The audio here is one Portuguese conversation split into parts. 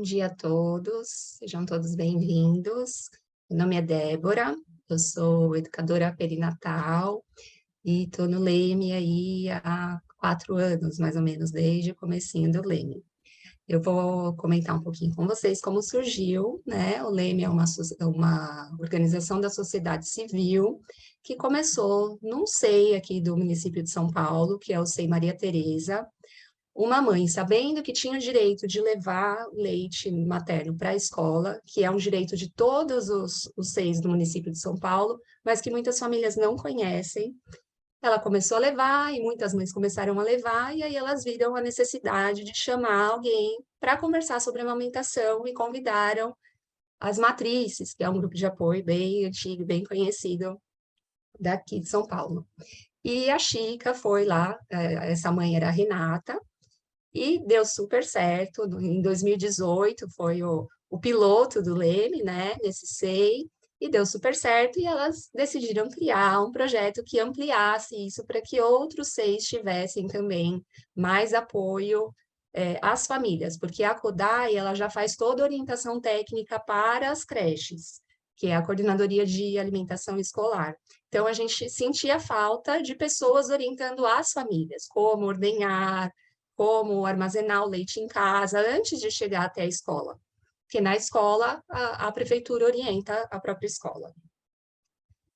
dia a todos, sejam todos bem-vindos. Meu nome é Débora, eu sou educadora perinatal e estou no Leme aí há 4 anos, mais ou menos, desde o comecinho do Leme. Eu vou comentar um pouquinho com vocês como surgiu, né? O Leme é uma organização da sociedade civil que começou num SEI aqui do município de São Paulo, que é o SEI Maria Tereza. Uma mãe, sabendo que tinha o direito de levar leite materno para a escola, que é um direito de todos os seis do município de São Paulo, mas que muitas famílias não conhecem, ela começou a levar e muitas mães começaram a levar, e aí elas viram a necessidade de chamar alguém para conversar sobre amamentação e convidaram as matrizes, que é um grupo de apoio bem antigo, bem conhecido daqui de São Paulo. E a Chica foi lá, essa mãe era a Renata, e deu super certo. Em 2018 foi o piloto do Leme, né, nesse SEI, e deu super certo, e elas decidiram criar um projeto que ampliasse isso para que outros SEIs tivessem também mais apoio às famílias, porque a CODAI ela já faz toda a orientação técnica para as creches, que é a Coordenadoria de Alimentação Escolar. Então, a gente sentia falta de pessoas orientando as famílias, como ordenhar, como armazenar o leite em casa antes de chegar até a escola, porque na escola a prefeitura orienta a própria escola.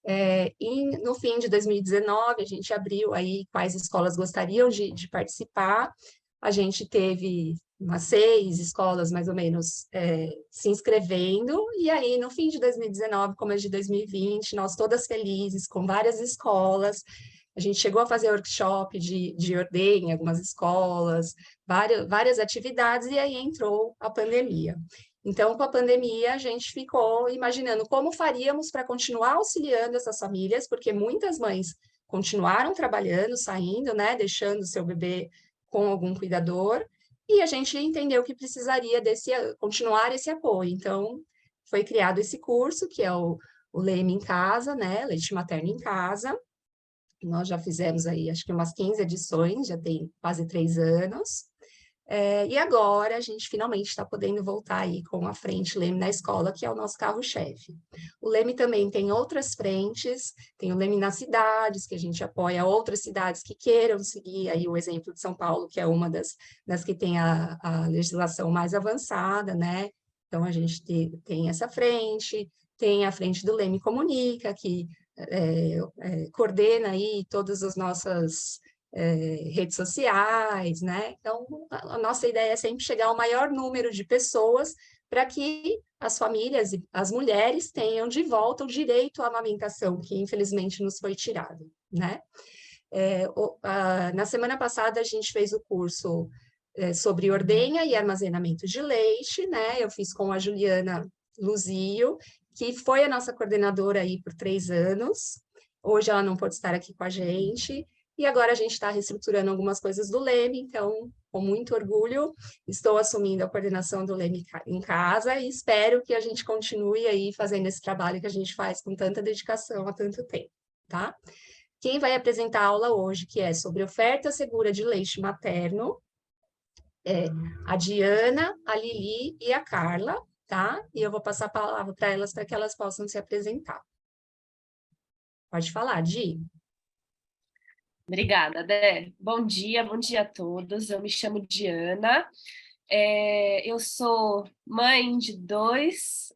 E no fim de 2019, a gente abriu aí quais escolas gostariam de participar. A gente teve umas 6 escolas, mais ou menos, se inscrevendo, e aí, no fim de 2019, começo de 2020, nós todas felizes, com várias escolas, a gente chegou a fazer workshop de ordenha em algumas escolas, várias atividades, e aí entrou a pandemia. Então, com a pandemia, a gente ficou imaginando como faríamos para continuar auxiliando essas famílias, porque muitas mães continuaram trabalhando, saindo, né, deixando seu bebê com algum cuidador, e a gente entendeu que precisaria continuar esse apoio. Então, foi criado esse curso, que é o Leme em Casa, né, Leite Materno em Casa. Nós já fizemos aí, acho que umas 15 edições, já tem quase 3 anos. E agora a gente finalmente está podendo voltar aí com a frente Leme na escola, que é o nosso carro-chefe. O Leme também tem outras frentes, tem o Leme nas cidades, que a gente apoia outras cidades que queiram seguir aí o exemplo de São Paulo, que é uma das que tem a legislação mais avançada, né? Então a gente tem essa frente, tem a frente do Leme Comunica, que coordena aí todas as nossas redes sociais, né? Então, a nossa ideia é sempre chegar ao maior número de pessoas para que as famílias e as mulheres tenham de volta o direito à amamentação, que infelizmente nos foi tirado, né? Na semana passada, a gente fez o curso sobre ordenha e armazenamento de leite, né? Eu fiz com a Juliana Luzio, que foi a nossa coordenadora aí por 3 anos. Hoje ela não pode estar aqui com a gente, e agora a gente está reestruturando algumas coisas do Leme, então, com muito orgulho, estou assumindo a coordenação do Leme em casa e espero que a gente continue aí fazendo esse trabalho que a gente faz com tanta dedicação há tanto tempo, tá? Quem vai apresentar a aula hoje, que é sobre oferta segura de leite materno, é a Diana, a Lili e a Carla, tá? E eu vou passar a palavra para elas para que elas possam se apresentar. Pode falar, Di. Obrigada, Dé. Bom dia a todos. Eu me chamo Diana. Eu sou mãe de dois,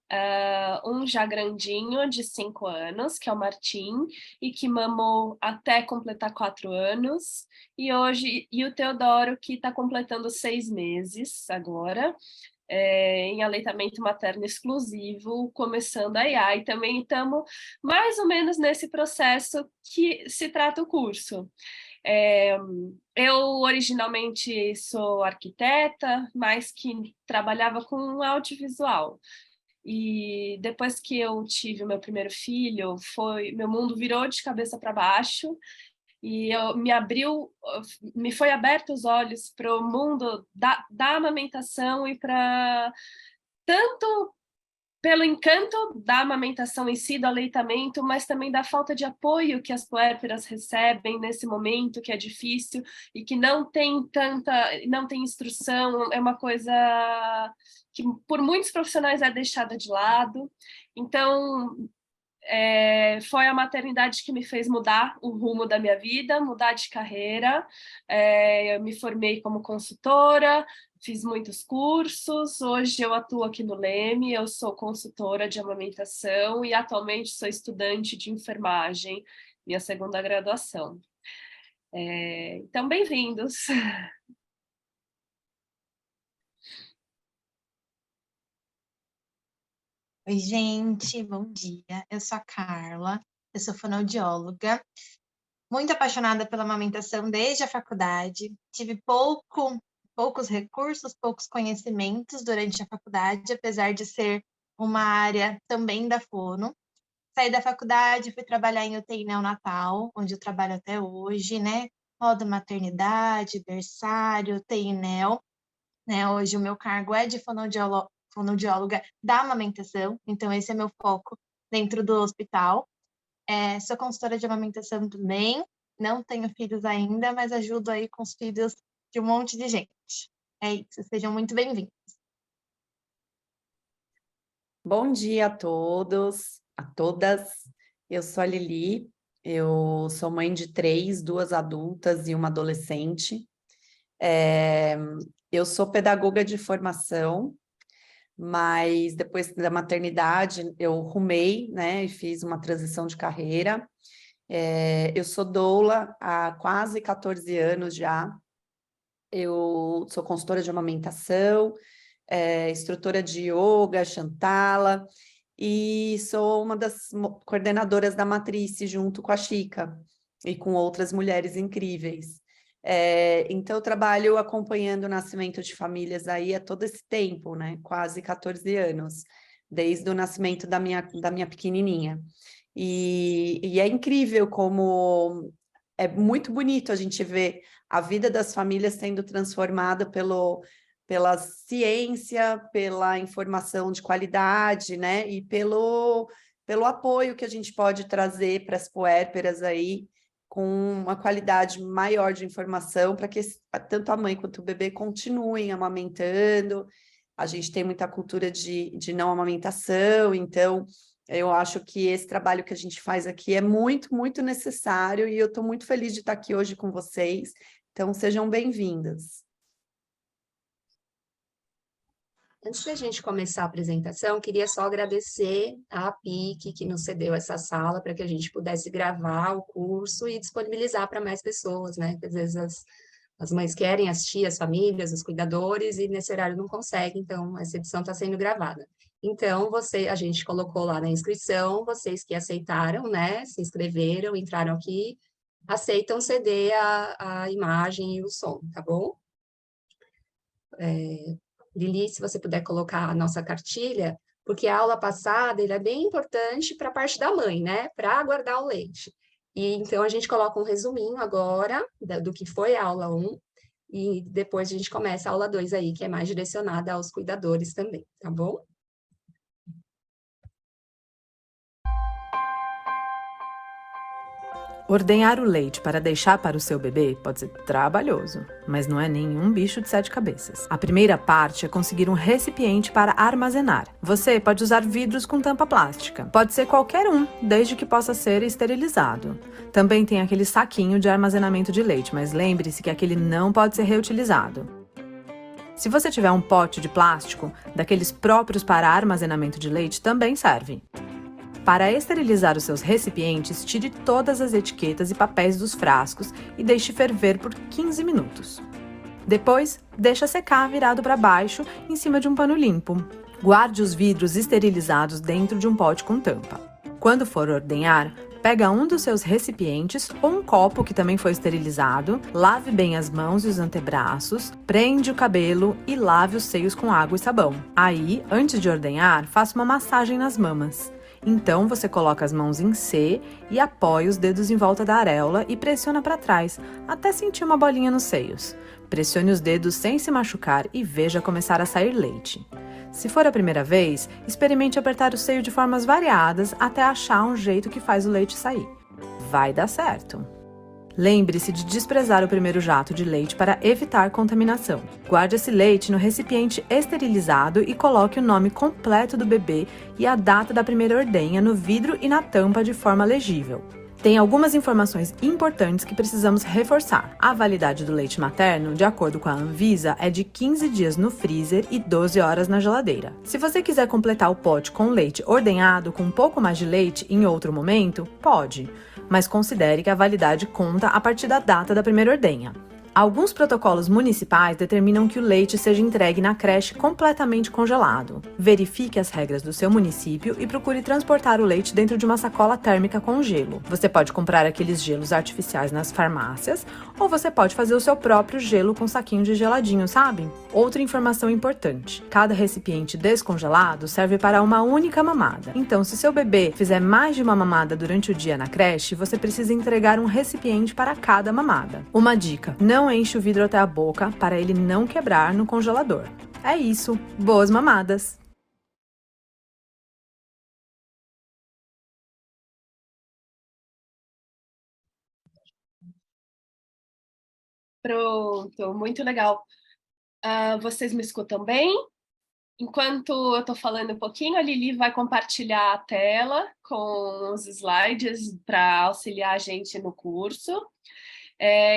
um já grandinho, de 5 anos, que é o Martim, e que mamou até completar 4 anos, e o Teodoro, que está completando 6 meses agora, em aleitamento materno exclusivo, começando a IA, e também estamos mais ou menos nesse processo que se trata o curso. Eu originalmente sou arquiteta, mas que trabalhava com audiovisual. E depois que eu tive o meu primeiro filho, meu mundo virou de cabeça para baixo e me foi aberto os olhos para o mundo da amamentação e para tanto pelo encanto da amamentação em si, do aleitamento, mas também da falta de apoio que as puérperas recebem nesse momento que é difícil e que não tem instrução, é uma coisa que por muitos profissionais é deixada de lado. Então, foi a maternidade que me fez mudar o rumo da minha vida, mudar de carreira. Eu me formei como consultora, fiz muitos cursos, hoje eu atuo aqui no Leme, eu sou consultora de amamentação e atualmente sou estudante de enfermagem, minha segunda graduação. Então, bem-vindos! Oi, gente, bom dia. Eu sou a Carla, eu sou fonoaudióloga, muito apaixonada pela amamentação desde a faculdade. Tive poucos recursos, poucos conhecimentos durante a faculdade, apesar de ser uma área também da fono. Saí da faculdade, fui trabalhar em UTI neonatal, onde eu trabalho até hoje, né? Modo maternidade, berçário, UTI neo, né? Hoje o meu cargo é de fonoaudióloga da amamentação, então esse é meu foco dentro do hospital. Sou consultora de amamentação também, não tenho filhos ainda, mas ajudo aí com os filhos de um monte de gente. É isso, sejam muito bem-vindos. Bom dia a todos, a todas. Eu sou a Lili, eu sou mãe de 3, 2 adultas e uma adolescente. Eu sou pedagoga de formação, mas depois da maternidade eu rumei, né, e fiz uma transição de carreira. Eu sou doula há quase 14 anos já. Eu sou consultora de amamentação, instrutora de yoga, Shantala, e sou uma das coordenadoras da Matrice junto com a Chica e com outras mulheres incríveis. Então, eu trabalho acompanhando o nascimento de famílias aí há todo esse tempo, né? Quase 14 anos, desde o nascimento da minha pequenininha. E é incrível como é muito bonito a gente ver a vida das famílias sendo transformada pela ciência, pela informação de qualidade, né? E pelo apoio que a gente pode trazer para as puérperas aí, com uma qualidade maior de informação, para que tanto a mãe quanto o bebê continuem amamentando. A gente tem muita cultura de não amamentação, então eu acho que esse trabalho que a gente faz aqui é muito, muito necessário, e eu estou muito feliz de estar aqui hoje com vocês. Então, sejam bem-vindas. Antes da gente começar a apresentação, queria só agradecer à PIC que nos cedeu essa sala para que a gente pudesse gravar o curso e disponibilizar para mais pessoas, né? Porque às vezes as mães querem assistir, as famílias, os cuidadores, e nesse horário não conseguem, então essa edição está sendo gravada. Então, a gente colocou lá na inscrição, vocês que aceitaram, né? Se inscreveram, entraram aqui, aceitam ceder a imagem e o som, tá bom? Lili, se você puder colocar a nossa cartilha, porque a aula passada ele é bem importante para a parte da mãe, né? Para guardar o leite. E então a gente coloca um resuminho agora do que foi a aula 1, e depois a gente começa a aula 2 aí, que é mais direcionada aos cuidadores também, tá bom? Ordenhar o leite para deixar para o seu bebê pode ser trabalhoso, mas não é nenhum bicho de 7 cabeças. A primeira parte é conseguir um recipiente para armazenar. Você pode usar vidros com tampa plástica. Pode ser qualquer um, desde que possa ser esterilizado. Também tem aquele saquinho de armazenamento de leite, mas lembre-se que aquele não pode ser reutilizado. Se você tiver um pote de plástico, daqueles próprios para armazenamento de leite, também serve. Para esterilizar os seus recipientes, tire todas as etiquetas e papéis dos frascos e deixe ferver por 15 minutos. Depois, deixe secar virado para baixo em cima de um pano limpo. Guarde os vidros esterilizados dentro de um pote com tampa. Quando for ordenhar, pega um dos seus recipientes ou um copo que também foi esterilizado, lave bem as mãos e os antebraços, prende o cabelo e lave os seios com água e sabão. Aí, antes de ordenhar, faça uma massagem nas mamas. Então você coloca as mãos em C e apoia os dedos em volta da areola e pressiona para trás, até sentir uma bolinha nos seios. Pressione os dedos sem se machucar e veja começar a sair leite. Se for a primeira vez, experimente apertar o seio de formas variadas até achar um jeito que faz o leite sair. Vai dar certo! Lembre-se de desprezar o primeiro jato de leite para evitar contaminação. Guarde esse leite no recipiente esterilizado e coloque o nome completo do bebê e a data da primeira ordenha no vidro e na tampa de forma legível. Tem algumas informações importantes que precisamos reforçar. A validade do leite materno, de acordo com a Anvisa, é de 15 dias no freezer e 12 horas na geladeira. Se você quiser completar o pote com leite ordenhado com um pouco mais de leite em outro momento, pode, mas considere que a validade conta a partir da data da primeira ordenha. Alguns protocolos municipais determinam que o leite seja entregue na creche completamente congelado. Verifique as regras do seu município e procure transportar o leite dentro de uma sacola térmica com gelo. Você pode comprar aqueles gelos artificiais nas farmácias ou você pode fazer o seu próprio gelo com saquinho de geladinho, sabe? Outra informação importante: cada recipiente descongelado serve para uma única mamada. Então, se seu bebê fizer mais de uma mamada durante o dia na creche, você precisa entregar um recipiente para cada mamada. Uma dica: não enche o vidro até a boca para ele não quebrar no congelador. É isso, boas mamadas! Pronto, muito legal. Vocês me escutam bem? Enquanto eu estou falando um pouquinho, a Lili vai compartilhar a tela com os slides para auxiliar a gente no curso.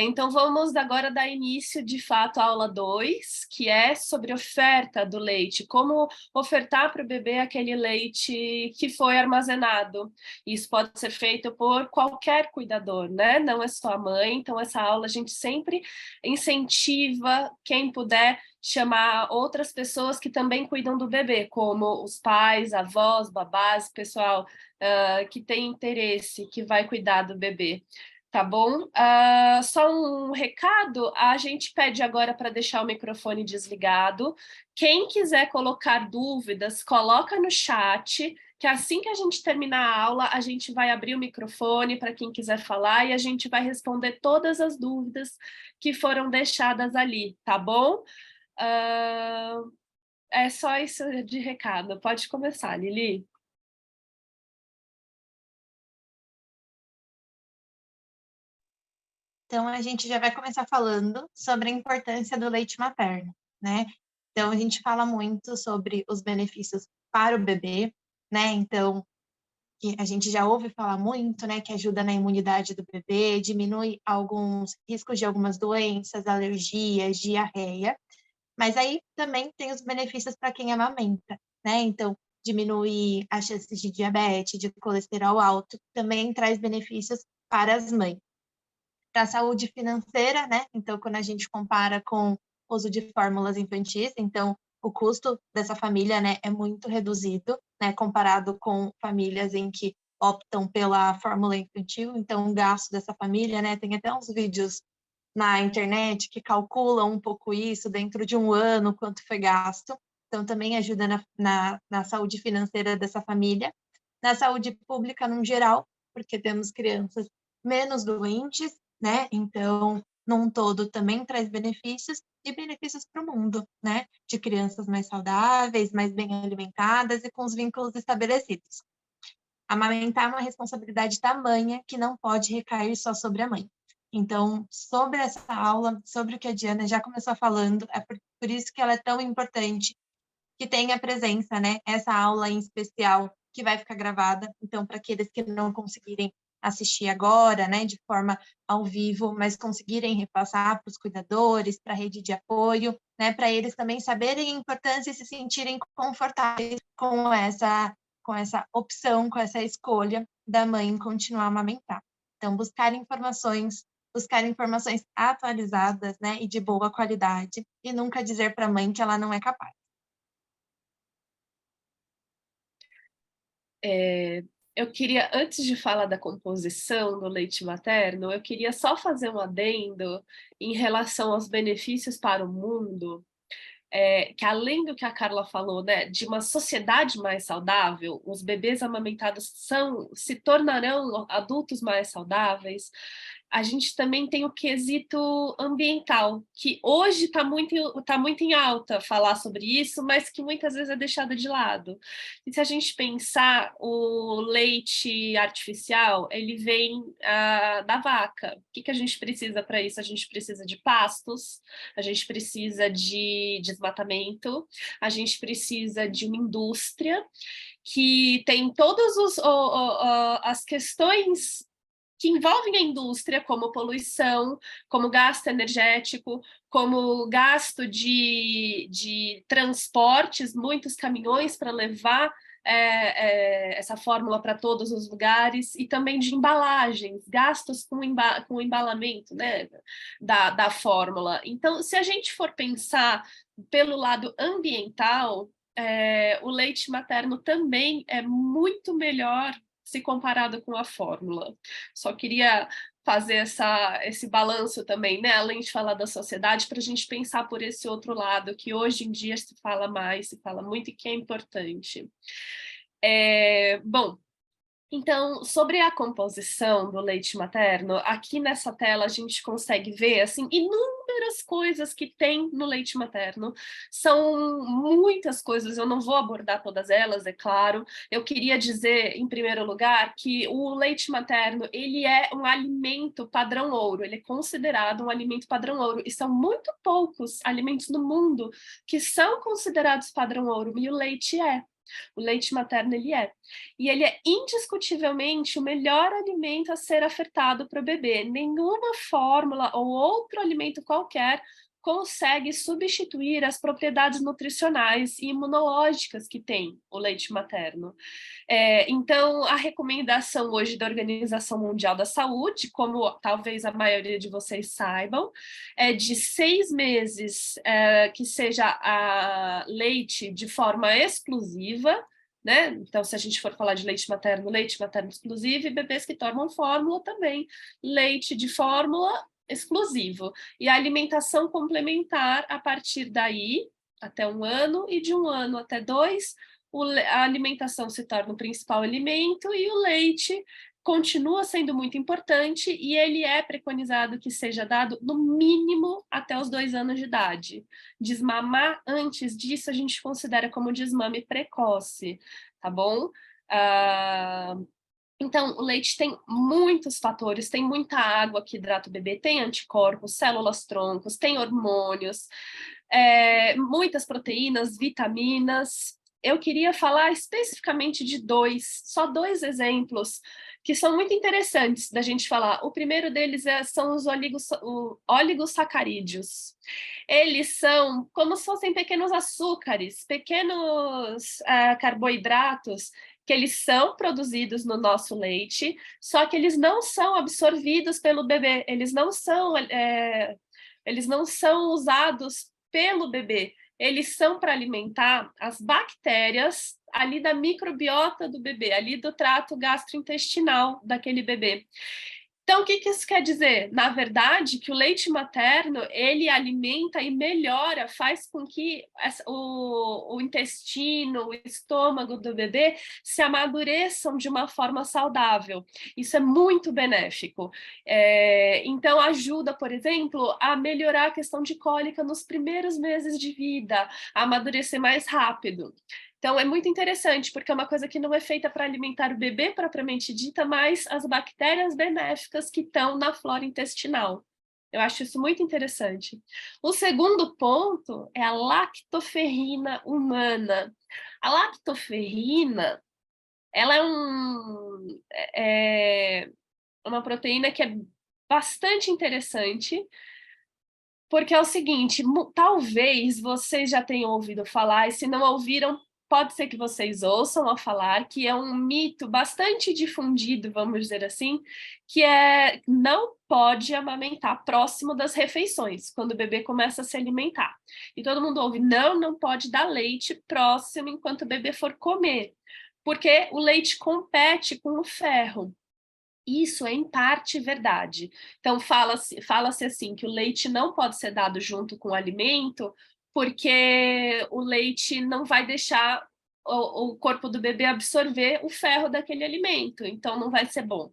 Então, vamos agora dar início, de fato, à aula 2, que é sobre oferta do leite, como ofertar para o bebê aquele leite que foi armazenado. Isso pode ser feito por qualquer cuidador, né? Não é só a mãe. Então, essa aula a gente sempre incentiva quem puder chamar outras pessoas que também cuidam do bebê, como os pais, avós, babás, pessoal que tem interesse, que vai cuidar do bebê. Tá bom? Só um recado, a gente pede agora para deixar o microfone desligado. Quem quiser colocar dúvidas, coloca no chat, que assim que a gente terminar a aula, a gente vai abrir o microfone para quem quiser falar e a gente vai responder todas as dúvidas que foram deixadas ali, tá bom? É só isso de recado. Pode começar, Lili. Então, a gente já vai começar falando sobre a importância do leite materno, né? Então, a gente fala muito sobre os benefícios para o bebê, né? Então, que a gente já ouve falar muito, né? Que ajuda na imunidade do bebê, diminui alguns riscos de algumas doenças, alergias, diarreia. Mas aí também tem os benefícios para quem amamenta, né? Então, diminui as chances de diabetes, de colesterol alto, também traz benefícios para as mães. Para a saúde financeira, né? Então, quando a gente compara com o uso de fórmulas infantis, então o custo dessa família, né, é muito reduzido, né, comparado com famílias em que optam pela fórmula infantil. Então, o gasto dessa família, né, tem até uns vídeos na internet que calculam um pouco isso dentro de um ano, quanto foi gasto. Então, também ajuda na saúde financeira dessa família. Na saúde pública, no geral, porque temos crianças menos doentes, né? Então, num todo, também traz benefícios e benefícios para o mundo, né? De crianças mais saudáveis, mais bem alimentadas e com os vínculos estabelecidos. Amamentar é uma responsabilidade tamanha que não pode recair só sobre a mãe. Então, sobre essa aula, sobre o que a Diana já começou falando, é por isso que ela é tão importante que tenha presença, né? Essa aula em especial que vai ficar gravada. Então, para aqueles que não conseguirem assistir agora, né, de forma ao vivo, mas conseguirem repassar para os cuidadores, para a rede de apoio, né, para eles também saberem a importância e se sentirem confortáveis com essa opção, com essa escolha da mãe continuar a amamentar. Então, buscar informações atualizadas, né, e de boa qualidade, e nunca dizer para a mãe que ela não é capaz. Eu queria, antes de falar da composição do leite materno, eu queria só fazer um adendo em relação aos benefícios para o mundo. que além do que a Carla falou, né, de uma sociedade mais saudável, os bebês amamentados se tornarão adultos mais saudáveis, a gente também tem o quesito ambiental, que hoje está muito em alta falar sobre isso, mas que muitas vezes é deixado de lado. E se a gente pensar, o leite artificial, ele vem da vaca. O que a gente precisa para isso? A gente precisa de pastos, a gente precisa de desmatamento, a gente precisa de uma indústria que tem todas as questões que envolvem a indústria, como poluição, como gasto energético, como gasto de transportes, muitos caminhões para levar essa fórmula para todos os lugares, e também de embalagens, gastos com o embalamento, né, da fórmula. Então, se a gente for pensar pelo lado ambiental, o leite materno também é muito melhor se comparado com a fórmula. Só queria fazer esse balanço também, né? Além de falar da sociedade, para a gente pensar por esse outro lado, que hoje em dia se fala mais, se fala muito e que é importante. Bom, então, sobre a composição do leite materno, aqui nessa tela a gente consegue ver, assim, inúmeras coisas que tem no leite materno. São muitas coisas, eu não vou abordar todas elas, é claro. Eu queria dizer, em primeiro lugar, que o leite materno, ele é um alimento padrão ouro, ele é considerado um alimento padrão ouro, e são muito poucos alimentos no mundo que são considerados padrão ouro, e o leite é. O leite materno, ele é. E ele é indiscutivelmente o melhor alimento a ser ofertado para o bebê. Nenhuma fórmula ou outro alimento qualquer consegue substituir as propriedades nutricionais e imunológicas que tem o leite materno. Então, a recomendação hoje da Organização Mundial da Saúde, como talvez a maioria de vocês saibam, é de 6 meses que seja leite de forma exclusiva, né? Então, se a gente for falar de leite materno exclusivo, e bebês que tomam fórmula também, leite de fórmula exclusivo. E a alimentação complementar a partir daí, até 1 ano, e de 1 ano até 2, a alimentação se torna o principal alimento e o leite continua sendo muito importante, e ele é preconizado que seja dado no mínimo até os 2 anos de idade. Desmamar antes disso a gente considera como desmame precoce, tá bom? Então, o leite tem muitos fatores, tem muita água que hidrata o bebê, tem anticorpos, células troncos, tem hormônios, muitas proteínas, vitaminas. Eu queria falar especificamente de só dois exemplos que são muito interessantes da gente falar. O primeiro deles são os oligosacarídeos. Eles são como se fossem pequenos açúcares, pequenos carboidratos, que eles são produzidos no nosso leite, só que eles não são absorvidos pelo bebê, eles não são usados pelo bebê, eles são para alimentar as bactérias ali da microbiota do bebê, ali do trato gastrointestinal daquele bebê. Então, o que isso quer dizer? Na verdade, que o leite materno, ele alimenta e melhora, faz com que o intestino, o estômago do bebê se amadureçam de uma forma saudável. Isso é muito benéfico. Então, ajuda, por exemplo, a melhorar a questão de cólica nos primeiros meses de vida, a amadurecer mais rápido. Então, é muito interessante, porque é uma coisa que não é feita para alimentar o bebê propriamente dita, mas as bactérias benéficas que estão na flora intestinal. Eu acho isso muito interessante. O segundo ponto é a lactoferrina humana. A lactoferrina, ela é uma proteína que é bastante interessante, porque é o seguinte, talvez vocês já tenham ouvido falar, e se não ouviram, pode ser que vocês ouçam a falar, que é um mito bastante difundido, vamos dizer assim, que não pode amamentar próximo das refeições, quando o bebê começa a se alimentar. E todo mundo ouve, não pode dar leite próximo enquanto o bebê for comer, porque o leite compete com o ferro. Isso é, em parte, verdade. Então, fala-se assim, que o leite não pode ser dado junto com o alimento, porque o leite não vai deixar o corpo do bebê absorver o ferro daquele alimento, então não vai ser bom.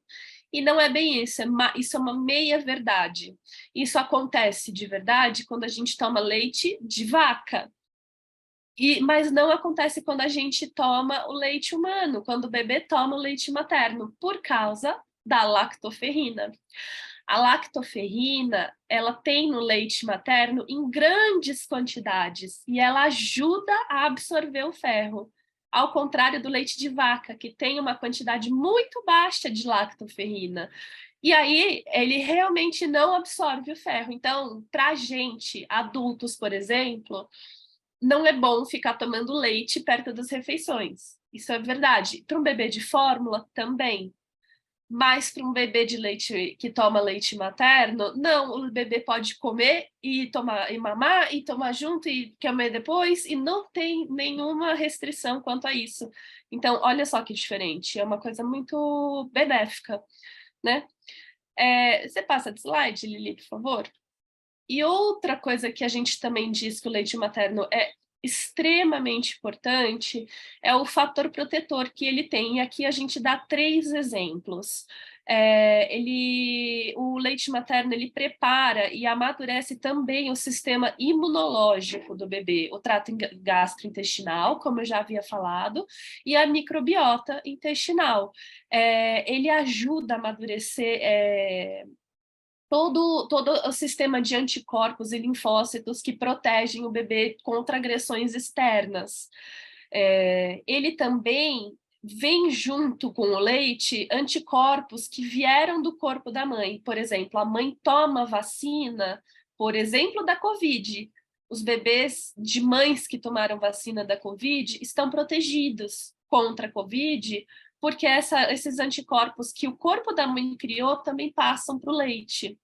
E não é bem isso, isso é uma meia-verdade. Isso acontece de verdade quando a gente toma leite de vaca. Mas não acontece quando a gente toma o leite humano, quando o bebê toma o leite materno, por causa da lactoferrina. A lactoferrina, ela tem no leite materno em grandes quantidades e ela ajuda a absorver o ferro, ao contrário do leite de vaca, que tem uma quantidade muito baixa de lactoferrina. E aí, ele realmente não absorve o ferro. Então, para a gente, adultos, por exemplo, não é bom ficar tomando leite perto das refeições. Isso é verdade. Para um bebê de fórmula, também. Mas para um bebê de leite que toma leite materno, não, o bebê pode comer e tomar e mamar e tomar junto e comer depois e não tem nenhuma restrição quanto a isso. Então, olha só que diferente, é uma coisa muito benéfica, né? Você passa de slide, Lili, por favor? E outra coisa que a gente também diz que o leite materno é extremamente importante é o fator protetor que ele tem. E aqui a gente dá 3 exemplos. O leite materno ele prepara e amadurece também o sistema imunológico do bebê, o trato gastrointestinal, como eu já havia falado, e a microbiota intestinal. Ele ajuda a amadurecer todo o sistema de anticorpos e linfócitos que protegem o bebê contra agressões externas. Ele também vem junto com o leite anticorpos que vieram do corpo da mãe. Por exemplo, a mãe toma vacina, por exemplo, da Covid. Os bebês de mães que tomaram vacina da Covid estão protegidos contra a Covid, porque esses anticorpos que o corpo da mãe criou também passam para o leite.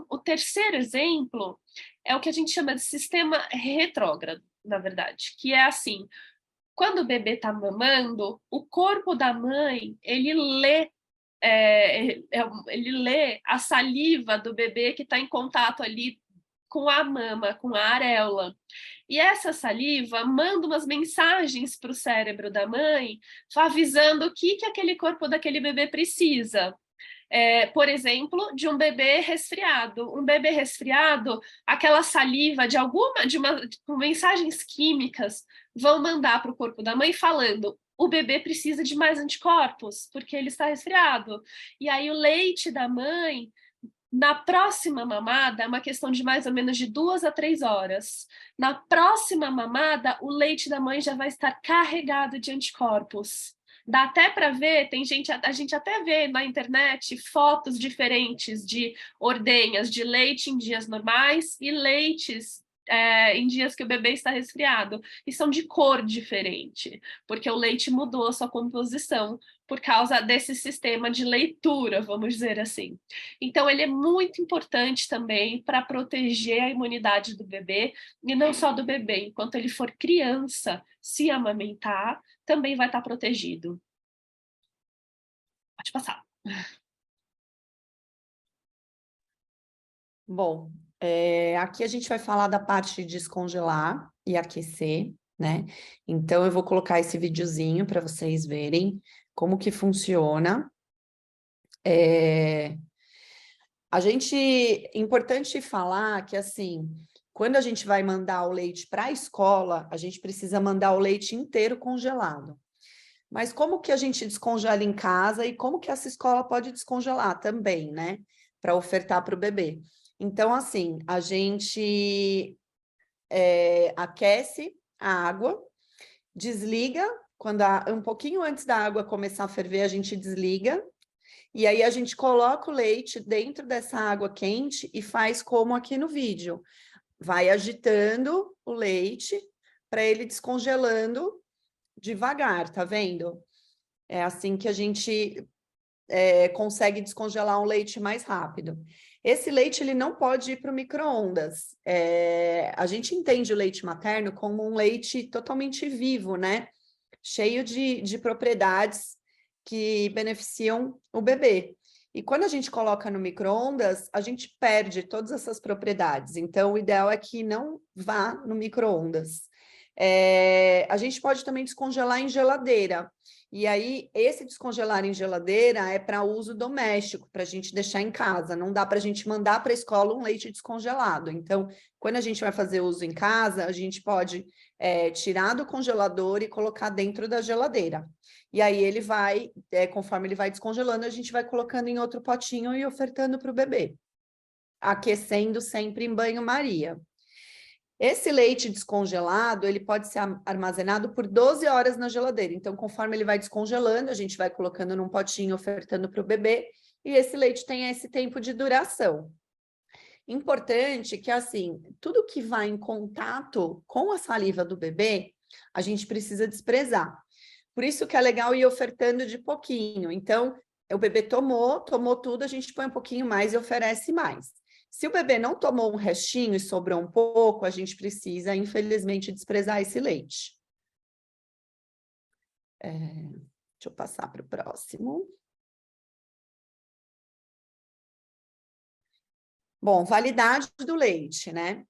O terceiro exemplo é o que a gente chama de sistema retrógrado, na verdade, que é assim, quando o bebê está mamando, o corpo da mãe, ele lê a saliva do bebê que está em contato ali com a mama, com a areola. E essa saliva manda umas mensagens para o cérebro da mãe, avisando o que aquele corpo daquele bebê precisa. Por exemplo, de um bebê resfriado. Um bebê resfriado, aquela saliva com mensagens químicas vão mandar para o corpo da mãe falando: o bebê precisa de mais anticorpos, porque ele está resfriado. E aí o leite da mãe, na próxima mamada, é uma questão de mais ou menos de 2 a 3 horas. Na próxima mamada, o leite da mãe já vai estar carregado de anticorpos. Dá até para ver, a gente até vê na internet fotos diferentes de ordenhas de leite em dias normais e leites em dias que o bebê está resfriado. E são de cor diferente, porque o leite mudou a sua composição por causa desse sistema de leitura, vamos dizer assim. Então, ele é muito importante também para proteger a imunidade do bebê, e não só do bebê, enquanto ele for criança, se amamentar, também vai estar protegido. Pode passar. Bom, aqui a gente vai falar da parte de descongelar e aquecer, né? Então, eu vou colocar esse videozinho para vocês verem como que funciona. Importante falar que, assim, quando a gente vai mandar o leite para a escola, a gente precisa mandar o leite inteiro congelado. Mas como que a gente descongela em casa e como que essa escola pode descongelar também, né? Para ofertar para o bebê. Então, assim, a gente aquece a água, desliga, um pouquinho antes da água começar a ferver, a gente desliga, e aí a gente coloca o leite dentro dessa água quente e faz como aqui no vídeo. Vai agitando o leite para ele descongelando devagar, tá vendo? É assim que a gente consegue descongelar um leite mais rápido. Esse leite ele não pode ir para o micro-ondas. A gente entende o leite materno como um leite totalmente vivo, né? Cheio de propriedades que beneficiam o bebê. E quando a gente coloca no micro-ondas, a gente perde todas essas propriedades. Então, o ideal é que não vá no micro-ondas. A gente pode também descongelar em geladeira. E aí, esse descongelar em geladeira é para uso doméstico, para a gente deixar em casa. Não dá para a gente mandar para a escola um leite descongelado. Então, quando a gente vai fazer uso em casa, a gente pode tirar do congelador e colocar dentro da geladeira. E aí ele vai, conforme ele vai descongelando, a gente vai colocando em outro potinho e ofertando para o bebê. Aquecendo sempre em banho-maria. Esse leite descongelado, ele pode ser armazenado por 12 horas na geladeira. Então, conforme ele vai descongelando, a gente vai colocando num potinho, ofertando para o bebê, e esse leite tem esse tempo de duração. Importante que, assim, tudo que vai em contato com a saliva do bebê, a gente precisa desprezar. Por isso que é legal ir ofertando de pouquinho. Então, o bebê tomou tudo, a gente põe um pouquinho mais e oferece mais. Se o bebê não tomou um restinho e sobrou um pouco, a gente precisa, infelizmente, desprezar esse leite. Deixa eu passar para o próximo. Bom, validade do leite, né?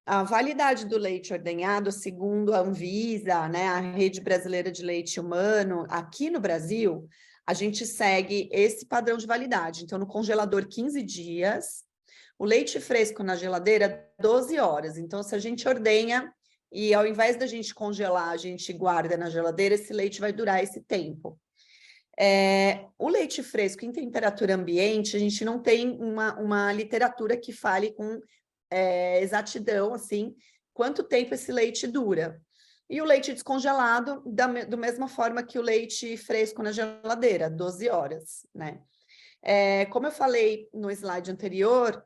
A validade do leite ordenhado, segundo a Anvisa, né, a Rede Brasileira de Leite Humano, aqui no Brasil, a gente segue esse padrão de validade. Então, no congelador, 15 dias, o leite fresco na geladeira, 12 horas. Então, se a gente ordenha e ao invés da gente congelar, a gente guarda na geladeira, esse leite vai durar esse tempo. O leite fresco em temperatura ambiente, a gente não tem uma literatura que fale com exatidão, assim, quanto tempo esse leite dura. E o leite descongelado, da mesma forma que o leite fresco na geladeira, 12 horas, né? Como eu falei no slide anterior,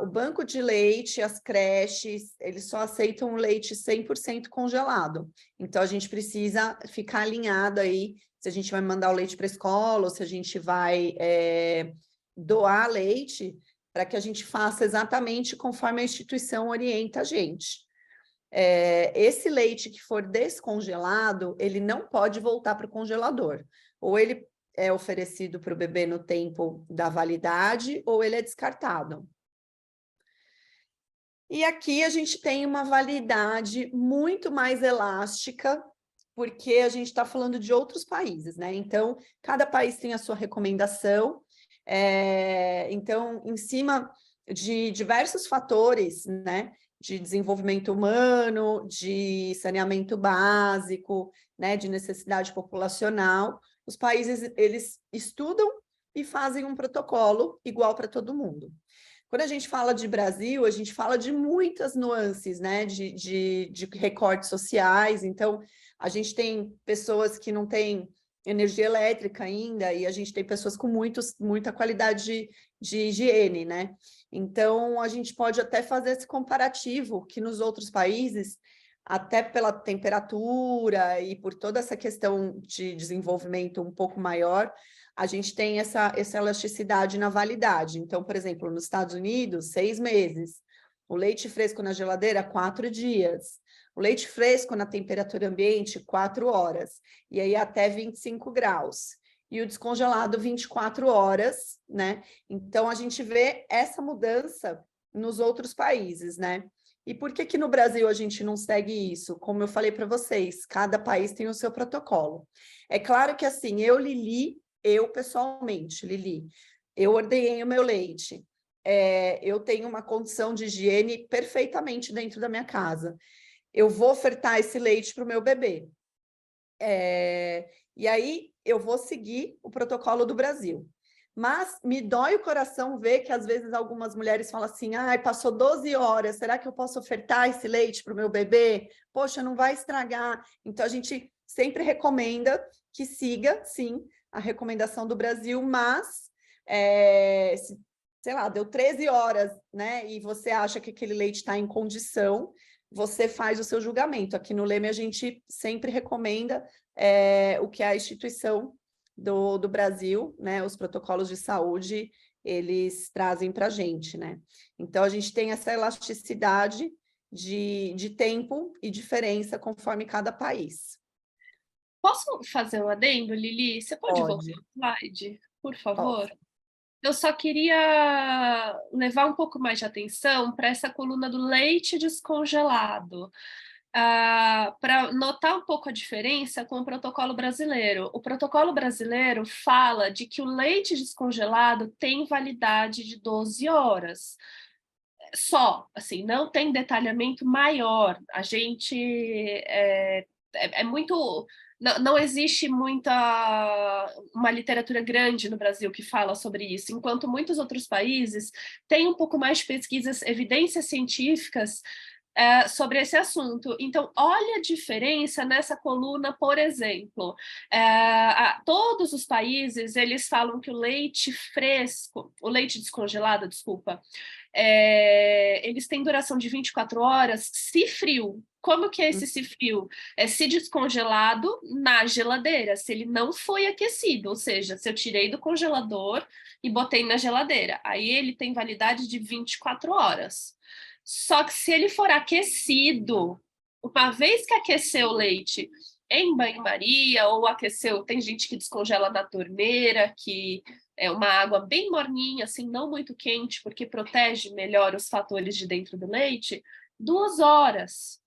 o banco de leite, as creches, eles só aceitam o leite 100% congelado. Então, a gente precisa ficar alinhado aí, se a gente vai mandar o leite para a escola, ou se a gente vai doar leite, para que a gente faça exatamente conforme a instituição orienta a gente. Esse leite que for descongelado, ele não pode voltar para o congelador. Ou ele é oferecido para o bebê no tempo da validade, ou ele é descartado. E aqui a gente tem uma validade muito mais elástica, porque a gente está falando de outros países, né? Então, cada país tem a sua recomendação. Então, em cima de diversos fatores, né? De desenvolvimento humano, de saneamento básico, né? De necessidade populacional, os países, eles estudam e fazem um protocolo igual para todo mundo. Quando a gente fala de Brasil, a gente fala de muitas nuances, né? De recortes sociais. Então, a gente tem pessoas que não têm energia elétrica ainda, e a gente tem pessoas com muita qualidade de higiene, né? Então, a gente pode até fazer esse comparativo, que nos outros países, até pela temperatura e por toda essa questão de desenvolvimento um pouco maior, a gente tem essa elasticidade na validade. Então, por exemplo, nos Estados Unidos, 6 meses. O leite fresco na geladeira, 4 dias. O leite fresco na temperatura ambiente, 4 horas. E aí até 25 graus. E o descongelado, 24 horas, né? Então, a gente vê essa mudança nos outros países, né? E por que no Brasil a gente não segue isso? Como eu falei para vocês, cada país tem o seu protocolo. É claro que, assim, eu pessoalmente, Lili, eu ordenhei o meu leite. Eu tenho uma condição de higiene perfeitamente dentro da minha casa. Eu vou ofertar esse leite para o meu bebê. E aí, eu vou seguir o protocolo do Brasil. Mas me dói o coração ver que, às vezes, algumas mulheres falam assim, passou 12 horas, será que eu posso ofertar esse leite para o meu bebê? Poxa, não vai estragar. Então, a gente sempre recomenda que siga, sim, a recomendação do Brasil, mas, sei lá, deu 13 horas, né, e você acha que aquele leite está em condição, você faz o seu julgamento. Aqui no Leme, a gente sempre recomenda o que a instituição do Brasil, né, os protocolos de saúde, eles trazem para a gente, né? Então, a gente tem essa elasticidade de tempo e diferença conforme cada país. Posso fazer um adendo, Lili? Você pode Pode. voltar o slide, por favor? Eu só queria levar um pouco mais de atenção para essa coluna do leite descongelado, para notar um pouco a diferença com o protocolo brasileiro. O protocolo brasileiro fala de que o leite descongelado tem validade de 12 horas. Só, assim, não tem detalhamento maior. A gente é muito... Não existe uma literatura grande no Brasil que fala sobre isso, enquanto muitos outros países têm um pouco mais de pesquisas, evidências científicas sobre esse assunto. Então, olha a diferença nessa coluna, por exemplo. Todos os países, eles falam que o leite fresco, o leite descongelado, desculpa, eles têm duração de 24 horas, se frio. Como que é esse se frio? É se descongelado na geladeira, se ele não foi aquecido, ou seja, se eu tirei do congelador e botei na geladeira, aí ele tem validade de 24 horas. Só que se ele for aquecido, uma vez que aqueceu o leite em banho-maria, ou aqueceu, tem gente que descongela na torneira, que é uma água bem morninha, assim, não muito quente, porque protege melhor os fatores de dentro do leite, 2 horas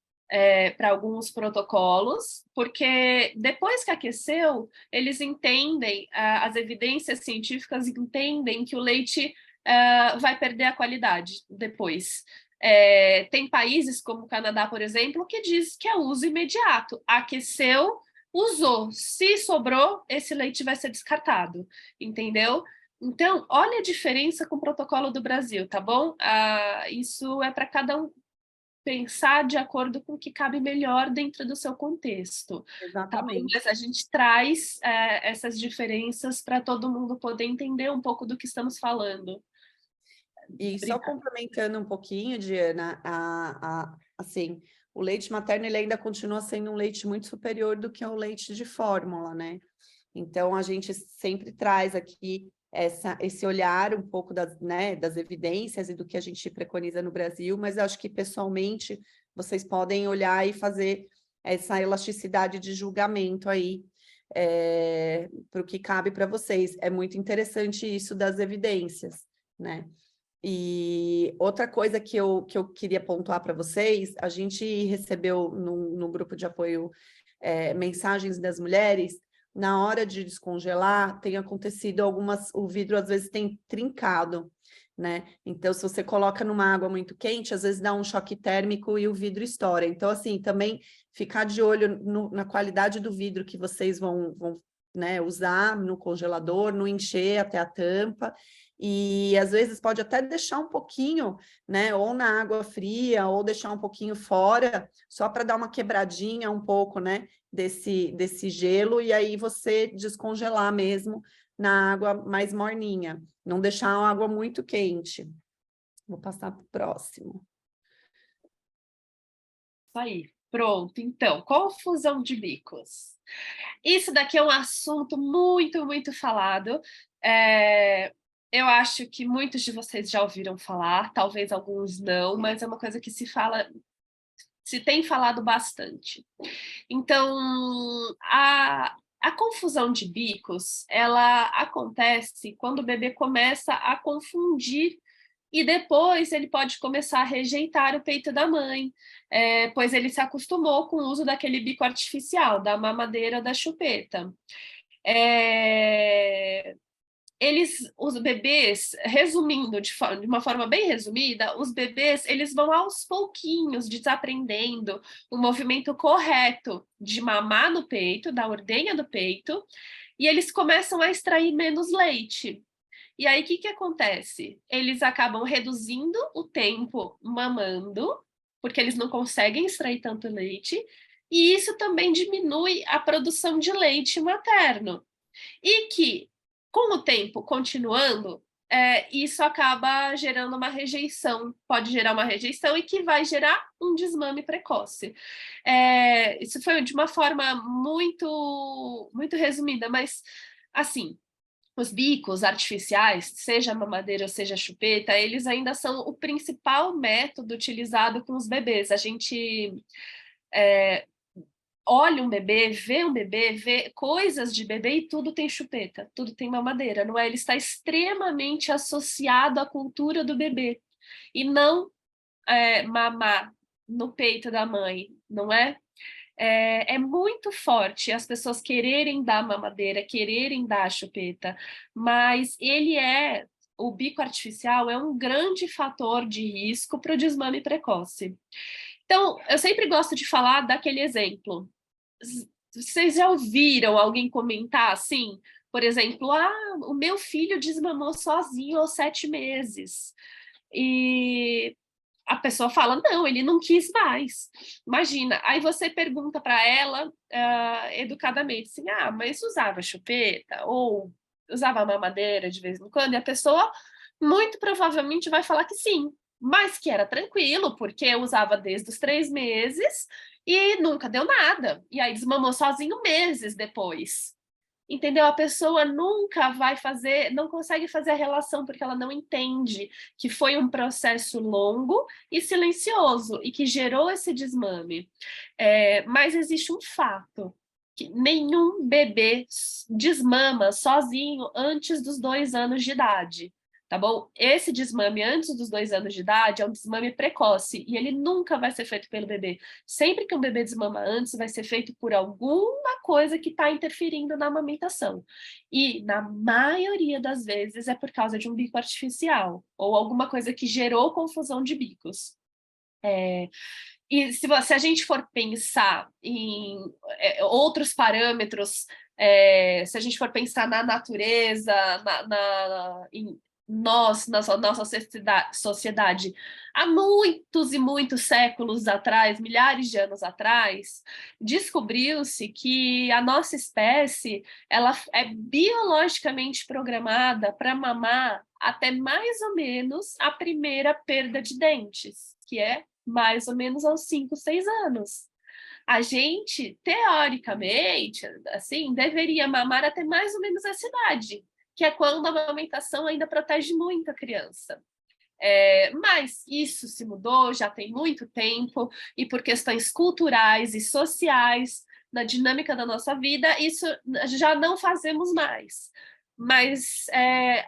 para alguns protocolos, porque depois que aqueceu, eles entendem, as evidências científicas entendem que o leite vai perder a qualidade depois. Tem países como o Canadá, por exemplo, que diz que é uso imediato. Aqueceu, usou. Se sobrou, esse leite vai ser descartado, entendeu? Então, olha a diferença com o protocolo do Brasil, tá bom? Isso é para cada um pensar de acordo com o que cabe melhor dentro do seu contexto. Exatamente. Tá bom? Mas a gente traz essas diferenças para todo mundo poder entender um pouco do que estamos falando. E só complementando um pouquinho, Diana, assim, o leite materno ele ainda continua sendo um leite muito superior do que o leite de fórmula, né? Então, a gente sempre traz aqui esse olhar um pouco das evidências e do que a gente preconiza no Brasil, mas eu acho que, pessoalmente, vocês podem olhar e fazer essa elasticidade de julgamento aí para o que cabe para vocês. É muito interessante isso das evidências, né? E outra coisa que eu queria pontuar para vocês, a gente recebeu no grupo de apoio mensagens das mulheres. Na hora de descongelar, tem acontecido o vidro às vezes tem trincado, né? Então, se você coloca numa água muito quente, às vezes dá um choque térmico e o vidro estoura. Então, assim, também ficar de olho na qualidade do vidro que vocês vão né, usar no congelador, não encher até a tampa. E às vezes pode até deixar um pouquinho, né, ou na água fria, ou deixar um pouquinho fora, só para dar uma quebradinha um pouco, né, desse gelo, e aí você descongelar mesmo na água mais morninha, não deixar a água muito quente. Vou passar para o próximo. Aí, pronto. Então, confusão de bicos. Isso daqui é um assunto muito, muito falado. Eu acho que muitos de vocês já ouviram falar, talvez alguns não, mas é uma coisa que se tem falado bastante. Então, a confusão de bicos, ela acontece quando o bebê começa a confundir e depois ele pode começar a rejeitar o peito da mãe, pois ele se acostumou com o uso daquele bico artificial, da mamadeira, da chupeta. Os bebês, resumindo de uma forma bem resumida, os bebês eles vão aos pouquinhos desaprendendo o movimento correto de mamar no peito, da ordenha do peito, e eles começam a extrair menos leite. E aí, o que acontece? Eles acabam reduzindo o tempo mamando, porque eles não conseguem extrair tanto leite, e isso também diminui a produção de leite materno. E que, com o tempo continuando, isso acaba gerando uma rejeição, pode gerar uma rejeição e que vai gerar um desmame precoce. Isso foi de uma forma muito, muito resumida, mas, assim, os bicos artificiais, seja mamadeira ou seja chupeta, eles ainda são o principal método utilizado com os bebês. A gente olha um bebê, vê coisas de bebê e tudo tem chupeta, tudo tem mamadeira, não é? Ele está extremamente associado à cultura do bebê e não mamar no peito da mãe, não é? É muito forte as pessoas quererem dar mamadeira, quererem dar chupeta, mas o bico artificial é um grande fator de risco para o desmame precoce. Então, eu sempre gosto de falar daquele exemplo. Vocês já ouviram alguém comentar assim? Por exemplo, o meu filho desmamou sozinho aos 7 meses. E a pessoa fala, não, ele não quis mais. Imagina, aí você pergunta para ela educadamente, assim, mas usava chupeta? Ou usava mamadeira de vez em quando? E a pessoa muito provavelmente vai falar que sim, mas que era tranquilo, porque eu usava desde os 3 meses e nunca deu nada. E aí desmamou sozinho meses depois. Entendeu? A pessoa nunca vai fazer, não consegue fazer a relação, porque ela não entende que foi um processo longo e silencioso e que gerou esse desmame. Mas existe um fato, que nenhum bebê desmama sozinho antes dos 2 anos de idade. Tá bom? Esse desmame antes dos 2 anos de idade é um desmame precoce e ele nunca vai ser feito pelo bebê. Sempre que um bebê desmama antes, vai ser feito por alguma coisa que está interferindo na amamentação. E, na maioria das vezes, é por causa de um bico artificial ou alguma coisa que gerou confusão de bicos. E se a gente for pensar em outros parâmetros, se a gente for pensar na natureza, em nós, na nossa sociedade, há muitos e muitos séculos atrás, milhares de anos atrás, descobriu-se que a nossa espécie ela é biologicamente programada para mamar até mais ou menos a primeira perda de dentes, que é mais ou menos aos 5, 6 anos. A gente, teoricamente, assim, deveria mamar até mais ou menos essa idade, que é quando a amamentação ainda protege muito a criança. Mas isso se mudou já tem muito tempo, e por questões culturais e sociais, na dinâmica da nossa vida, isso já não fazemos mais. Mas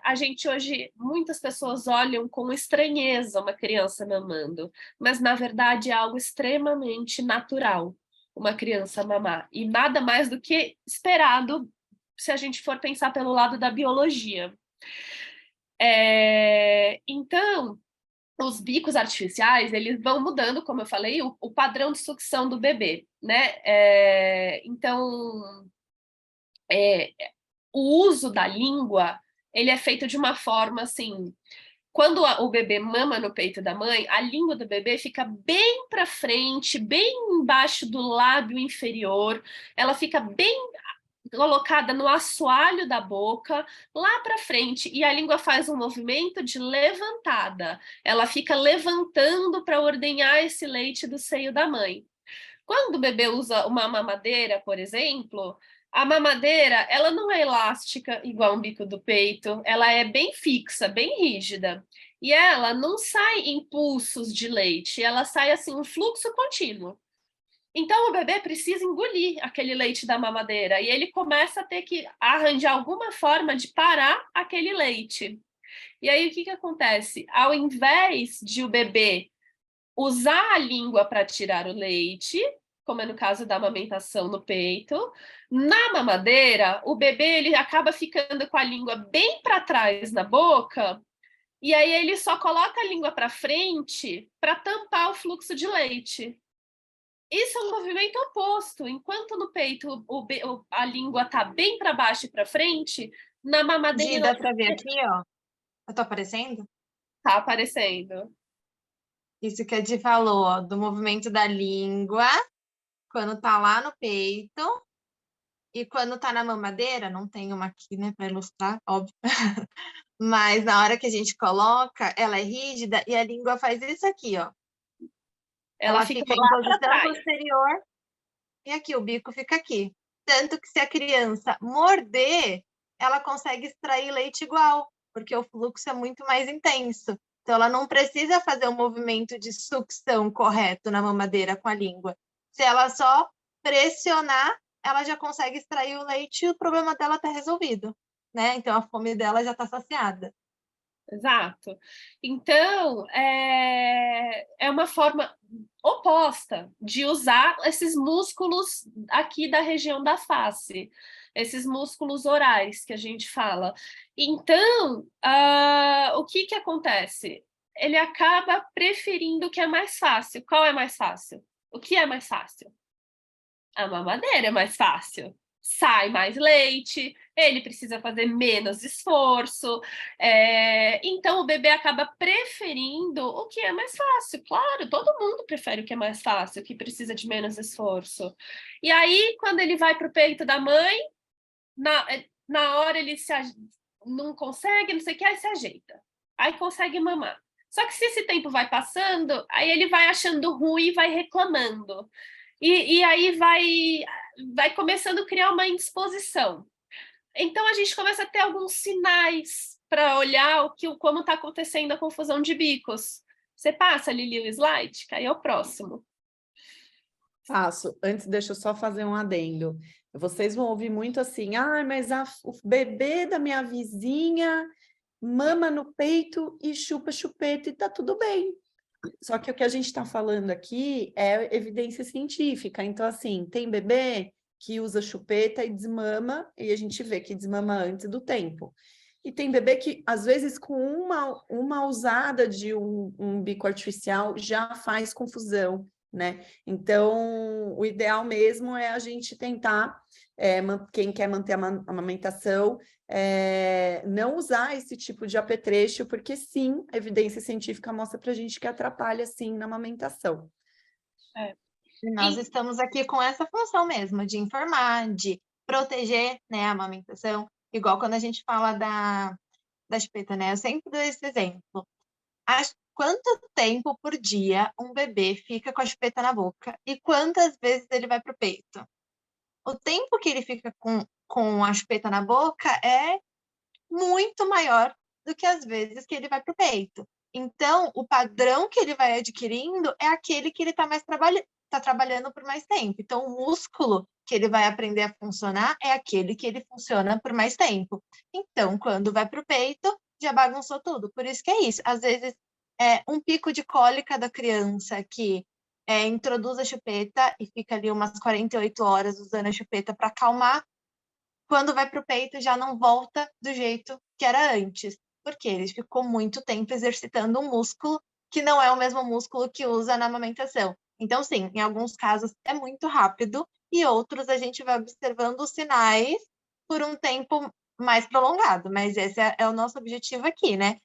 a gente hoje, muitas pessoas olham com estranheza uma criança mamando, mas na verdade é algo extremamente natural, uma criança mamar, e nada mais do que esperado se a gente for pensar pelo lado da biologia. Então, os bicos artificiais, eles vão mudando, como eu falei, o padrão de sucção do bebê, né? Então, o uso da língua, ele é feito de uma forma, assim, quando o bebê mama no peito da mãe, a língua do bebê fica bem para frente, bem embaixo do lábio inferior, ela fica bem colocada no assoalho da boca, lá para frente, e a língua faz um movimento de levantada. Ela fica levantando para ordenhar esse leite do seio da mãe. Quando o bebê usa uma mamadeira, por exemplo, a mamadeira, ela não é elástica igual um bico do peito, ela é bem fixa, bem rígida. E ela não sai impulsos de leite, ela sai assim um fluxo contínuo. Então, o bebê precisa engolir aquele leite da mamadeira e ele começa a ter que arranjar alguma forma de parar aquele leite. E aí, o que acontece? Ao invés de o bebê usar a língua para tirar o leite, como é no caso da amamentação no peito, na mamadeira, o bebê ele acaba ficando com a língua bem para trás na boca, e aí ele só coloca a língua para frente para tampar o fluxo de leite. Isso é um movimento oposto. Enquanto no peito a língua está bem para baixo e para frente, na mamadeira... Dá para ver aqui, ó. Eu tô aparecendo? Tá aparecendo. Isso que a Di falou, ó, do movimento da língua, quando tá lá no peito, e quando tá na mamadeira, não tem uma aqui, né, para ilustrar, óbvio. Mas na hora que a gente coloca, ela é rígida e a língua faz isso aqui, ó. Ela fica em posição posterior e aqui, o bico fica aqui. Tanto que se a criança morder, ela consegue extrair leite igual, porque o fluxo é muito mais intenso. Então, ela não precisa fazer um movimento de sucção correto na mamadeira com a língua. Se ela só pressionar, ela já consegue extrair o leite e o problema dela está resolvido, né? Então, a fome dela já está saciada. Exato. Então, é uma forma oposta de usar esses músculos aqui da região da face, esses músculos orais que a gente fala. Então, o que acontece? Ele acaba preferindo o que é mais fácil. Qual é mais fácil? O que é mais fácil? A mamadeira é mais fácil. Sai mais leite, ele precisa fazer menos esforço. Então, o bebê acaba preferindo o que é mais fácil. Claro, todo mundo prefere o que é mais fácil, o que precisa de menos esforço. E aí, quando ele vai para o peito da mãe, na hora ele não consegue, não sei o que, aí se ajeita. Aí consegue mamar. Só que se esse tempo vai passando, aí ele vai achando ruim e vai reclamando. E aí vai começando a criar uma indisposição. Então, a gente começa a ter alguns sinais para olhar como está acontecendo a confusão de bicos. Você passa, Lili, o slide? Que aí é o próximo. Faço. Antes, deixa eu só fazer um adendo. Vocês vão ouvir muito assim, mas o bebê da minha vizinha mama no peito e chupa chupeta e tá tudo bem. Só que o que a gente está falando aqui é evidência científica. Então, assim, tem bebê que usa chupeta e desmama, e a gente vê que desmama antes do tempo. E tem bebê que, às vezes, com uma usada de um bico artificial já faz confusão, né? Então, o ideal mesmo é a gente tentar, quem quer manter a amamentação, não usar esse tipo de apetrecho, porque sim, a evidência científica mostra para a gente que atrapalha sim na amamentação. E nós estamos aqui com essa função mesmo, de informar, de proteger, né, a amamentação, igual quando a gente fala da chupeta, né? Eu sempre dou esse exemplo. Quanto tempo por dia um bebê fica com a chupeta na boca e quantas vezes ele vai para o peito? O tempo que ele fica com a chupeta na boca é muito maior do que as vezes que ele vai para o peito. Então, o padrão que ele vai adquirindo é aquele que ele está trabalhando por mais tempo. Então, o músculo que ele vai aprender a funcionar é aquele que ele funciona por mais tempo. Então, quando vai para o peito, já bagunçou tudo. Por isso que é isso. Às vezes, um pico de cólica da criança que introduz a chupeta e fica ali umas 48 horas usando a chupeta para acalmar, quando vai para o peito já não volta do jeito que era antes, porque ele ficou muito tempo exercitando um músculo que não é o mesmo músculo que usa na amamentação. Então, sim, em alguns casos é muito rápido e outros a gente vai observando os sinais por um tempo mais prolongado, mas esse é o nosso objetivo aqui, né?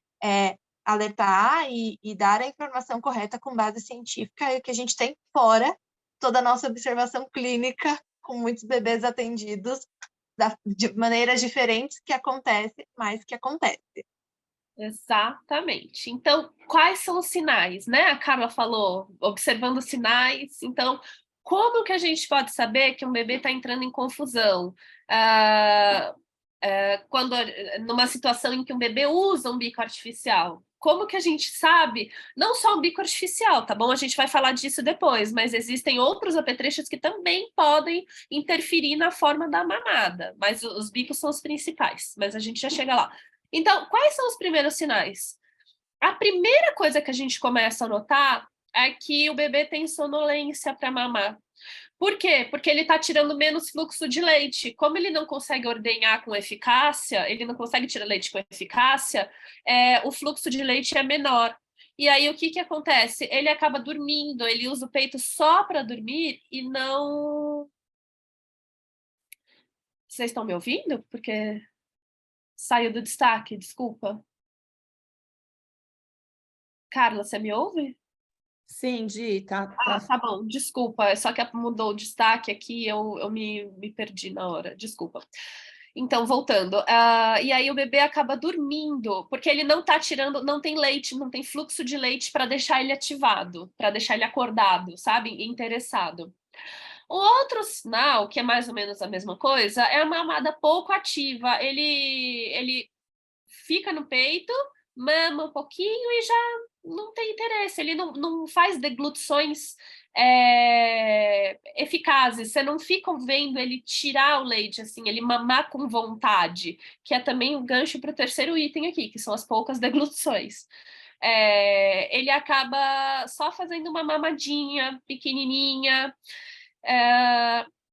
Alertar e dar a informação correta com base científica que a gente tem fora toda a nossa observação clínica com muitos bebês atendidos de maneiras diferentes que acontece, mas que acontece. Exatamente. Então, quais são os sinais, né? A Carla falou, observando os sinais. Então, como que a gente pode saber que um bebê está entrando em confusão? Quando numa situação em que um bebê usa um bico artificial, como que a gente sabe? Não só o bico artificial, tá bom? A gente vai falar disso depois, mas existem outros apetrechos que também podem interferir na forma da mamada, mas os bicos são os principais, mas a gente já chega lá. Então, quais são os primeiros sinais? A primeira coisa que a gente começa a notar é que o bebê tem sonolência para mamar. Por quê? Porque ele está tirando menos fluxo de leite. Como ele não consegue ordenhar com eficácia, ele não consegue tirar leite com eficácia, o fluxo de leite é menor. E aí, o que acontece? Ele acaba dormindo, ele usa o peito só para dormir e não... Vocês estão me ouvindo? Porque saiu do destaque, desculpa. Carla, você me ouve? Sim, Di, tá. Tá bom, desculpa, só que mudou o destaque aqui, eu me perdi na hora, desculpa. Então, voltando, e aí o bebê acaba dormindo, porque ele não tá tirando, não tem leite, não tem fluxo de leite para deixar ele ativado, para deixar ele acordado, sabe, interessado. O outro sinal, que é mais ou menos a mesma coisa, é a mamada pouco ativa, ele fica no peito, mama um pouquinho e já não tem interesse, ele não faz deglutições eficazes, você não fica vendo ele tirar o leite, assim, ele mamar com vontade, que é também um gancho para o terceiro item aqui, que são as poucas deglutições. Ele acaba só fazendo uma mamadinha pequenininha,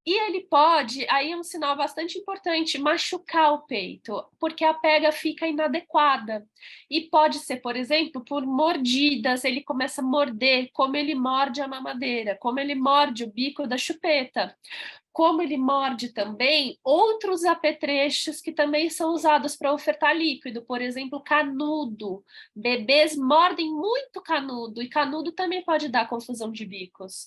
e ele pode, aí é um sinal bastante importante, machucar o peito, porque a pega fica inadequada. E pode ser, por exemplo, por mordidas, ele começa a morder, como ele morde a mamadeira, como ele morde o bico da chupeta, como ele morde também outros apetrechos que também são usados para ofertar líquido, por exemplo, canudo. Bebês mordem muito canudo, e canudo também pode dar confusão de bicos.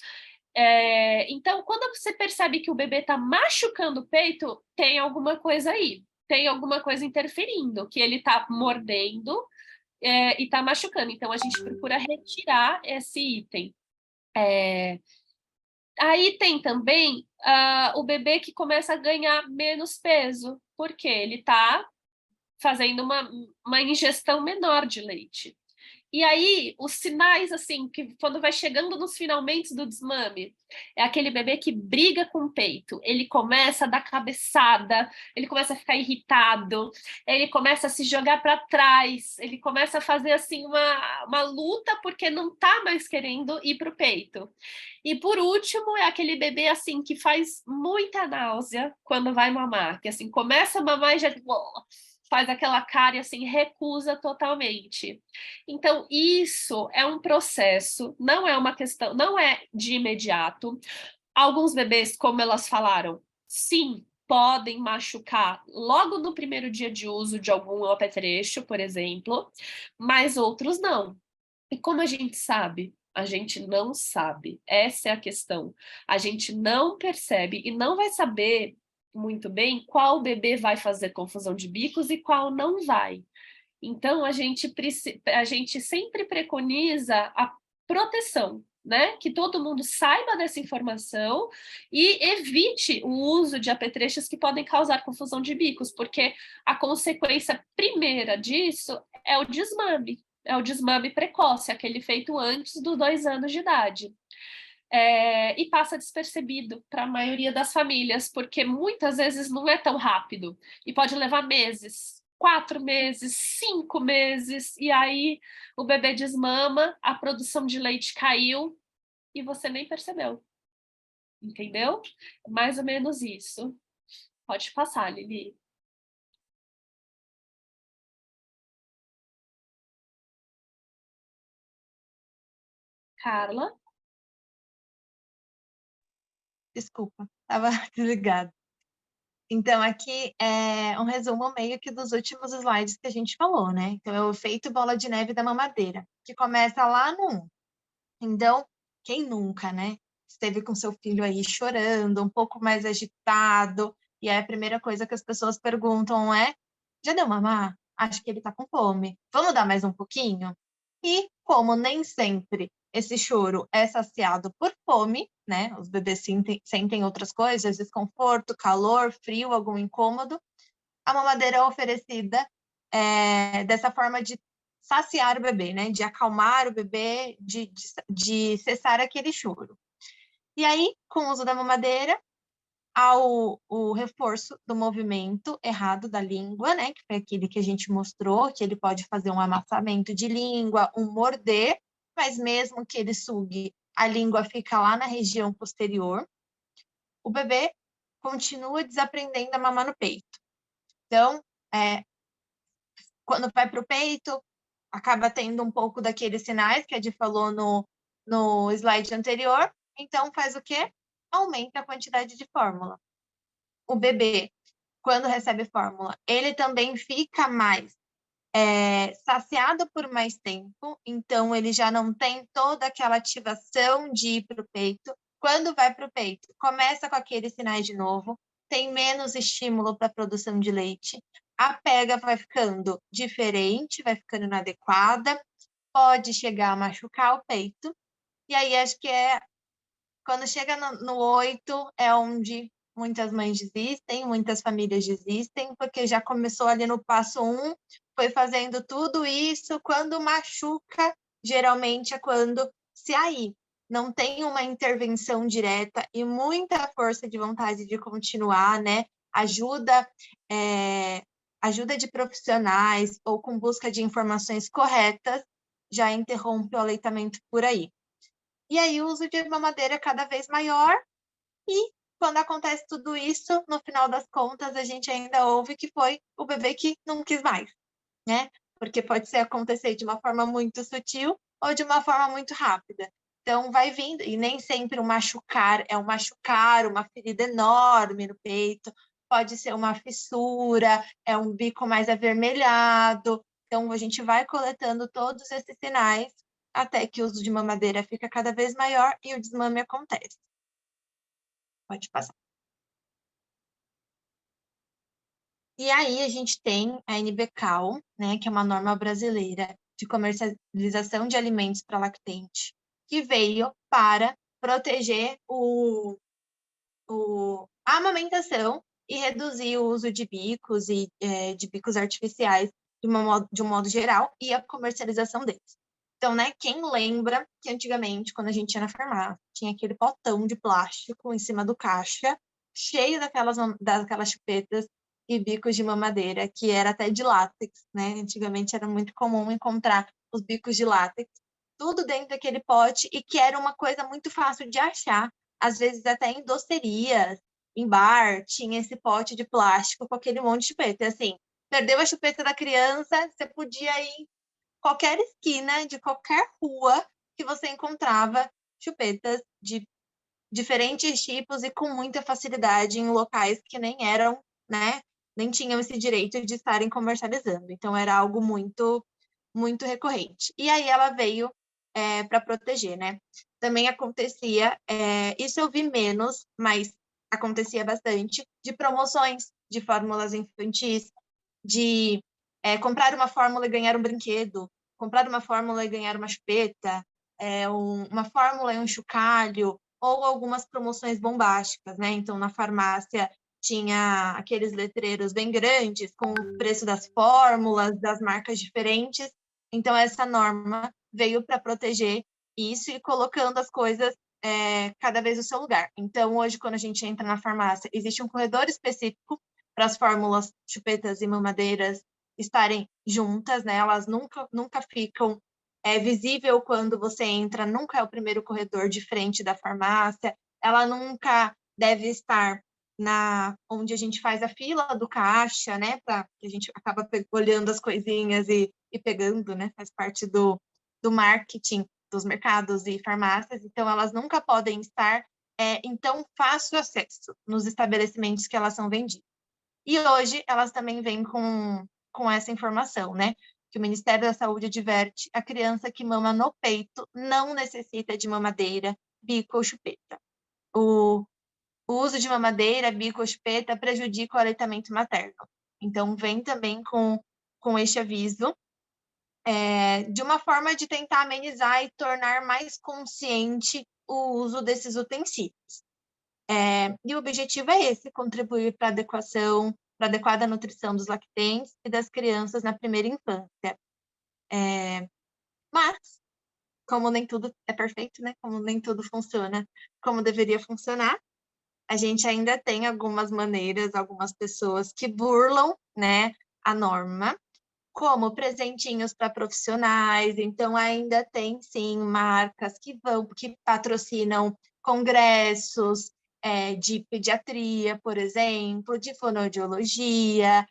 Então, quando você percebe que o bebê está machucando o peito, tem alguma coisa aí, tem alguma coisa interferindo, que ele está mordendo e está machucando. Então, a gente procura retirar esse item. Aí tem também o bebê que começa a ganhar menos peso, porque ele está fazendo uma ingestão menor de leite. E aí, os sinais, assim, que quando vai chegando nos finalmente do desmame, é aquele bebê que briga com o peito, ele começa a dar cabeçada, ele começa a ficar irritado, ele começa a se jogar para trás, ele começa a fazer, assim, uma luta porque não está mais querendo ir para o peito. E, por último, é aquele bebê, assim, que faz muita náusea quando vai mamar, que, assim, começa a mamar e já faz aquela cara e, assim, recusa totalmente. Então, isso é um processo, não é uma questão, não é de imediato. Alguns bebês, como elas falaram, sim, podem machucar logo no primeiro dia de uso de algum apetrecho, por exemplo, mas outros não. E como a gente sabe? A gente não sabe. Essa é a questão. A gente não percebe e não vai saber muito bem qual bebê vai fazer confusão de bicos e qual não vai. Então, a gente sempre preconiza a proteção, né? Que todo mundo saiba dessa informação e evite o uso de apetrechos que podem causar confusão de bicos, porque a consequência primeira disso é o desmame. É o desmame precoce, aquele feito antes dos 2 anos de idade. E passa despercebido para a maioria das famílias, porque muitas vezes não é tão rápido e pode levar meses, 4 meses, 5 meses, e aí o bebê desmama, a produção de leite caiu e você nem percebeu. Entendeu? Mais ou menos isso. Pode passar, Lili. Carla? Desculpa, estava desligado. Então, aqui é um resumo meio que dos últimos slides que a gente falou, né? Então, é o efeito bola de neve da mamadeira, que começa lá no 1. Então, quem nunca, né? Esteve com seu filho aí chorando, um pouco mais agitado, e aí a primeira coisa que as pessoas perguntam é: já deu mamar? Acho que ele tá com fome. Vamos dar mais um pouquinho? E como nem sempre esse choro é saciado por fome, né? Os bebês sentem outras coisas, desconforto, calor, frio, algum incômodo. A mamadeira é oferecida dessa forma de saciar o bebê, né? De acalmar o bebê, de cessar aquele choro. E aí, com o uso da mamadeira, há o reforço do movimento errado da língua, né? Que foi aquele que a gente mostrou, que ele pode fazer um amassamento de língua, um morder, mas mesmo que ele sugue, a língua fica lá na região posterior. O bebê continua desaprendendo a mamar no peito. Então, quando vai para o peito, acaba tendo um pouco daqueles sinais que a Di falou no slide anterior. Então, faz o quê? Aumenta a quantidade de fórmula. O bebê, quando recebe fórmula, ele também fica mais saciado por mais tempo, então ele já não tem toda aquela ativação de ir para o peito. Quando vai para o peito, começa com aqueles sinais de novo, tem menos estímulo para a produção de leite, a pega vai ficando diferente, vai ficando inadequada, pode chegar a machucar o peito, e aí acho que quando chega no 8, é onde muitas mães desistem, muitas famílias desistem, porque já começou ali no passo 1, foi fazendo tudo isso. Quando machuca, geralmente é quando se aí não tem uma intervenção direta e muita força de vontade de continuar, né? Ajuda de profissionais ou com busca de informações corretas, já interrompe o aleitamento por aí. E aí o uso de mamadeira é cada vez maior e quando acontece tudo isso, no final das contas, a gente ainda ouve que foi o bebê que não quis mais, né? Porque pode ser acontecer de uma forma muito sutil ou de uma forma muito rápida. Então, vai vindo, e nem sempre um machucar é um machucar, uma ferida enorme no peito, pode ser uma fissura, é um bico mais avermelhado. Então, a gente vai coletando todos esses sinais até que o uso de mamadeira fica cada vez maior e o desmame acontece. Pode passar. E aí a gente tem a NBCAL, né, que é uma norma brasileira de comercialização de alimentos para lactente, que veio para proteger a amamentação e reduzir o uso de bicos e de bicos artificiais de um modo geral e a comercialização deles. Então, né, quem lembra que antigamente, quando a gente ia na farmácia, tinha aquele potão de plástico em cima do caixa, cheio daquelas chupetas e bicos de mamadeira, que era até de látex, né? Antigamente era muito comum encontrar os bicos de látex, tudo dentro daquele pote, e que era uma coisa muito fácil de achar, às vezes até em docerias, em bar, tinha esse pote de plástico com aquele monte de chupeta. E assim, perdeu a chupeta da criança, você podia ir em qualquer esquina de qualquer rua que você encontrava chupetas de diferentes tipos e com muita facilidade em locais que nem eram, né, nem tinham esse direito de estarem comercializando. Então, era algo muito, muito recorrente. E aí ela veio para proteger, né? Também acontecia, isso eu vi menos, mas acontecia bastante, de promoções de fórmulas infantis, de comprar uma fórmula e ganhar um brinquedo, comprar uma fórmula e ganhar uma chupeta, uma fórmula e um chocalho, ou algumas promoções bombásticas, né? Então, na farmácia tinha aqueles letreiros bem grandes com o preço das fórmulas, das marcas diferentes. Então, essa norma veio para proteger isso e colocando as coisas cada vez no seu lugar. Então, hoje, quando a gente entra na farmácia, existe um corredor específico para as fórmulas, chupetas e mamadeiras estarem juntas, né? Elas nunca ficam visível quando você entra, nunca é o primeiro corredor de frente da farmácia, ela nunca deve estar onde a gente faz a fila do caixa, né? Que a gente acaba olhando as coisinhas e pegando, né? Faz parte do marketing dos mercados e farmácias, então elas nunca podem estar em tão fácil acesso nos estabelecimentos que elas são vendidas. E hoje elas também vêm com essa informação, né? Que o Ministério da Saúde adverte: a criança que mama no peito não necessita de mamadeira, bico ou chupeta. O uso de mamadeira, bico ou chupeta prejudica o aleitamento materno. Então, vem também com este aviso, de uma forma de tentar amenizar e tornar mais consciente o uso desses utensílios. E o objetivo é esse: contribuir para a adequada nutrição dos lactentes e das crianças na primeira infância. Mas, como nem tudo é perfeito, né? Como nem tudo funciona como deveria funcionar, a gente ainda tem algumas maneiras, algumas pessoas que burlam, né, a norma, como presentinhos para profissionais. Então, ainda tem, sim, marcas que patrocinam congressos de pediatria, por exemplo, de fonoaudiologia,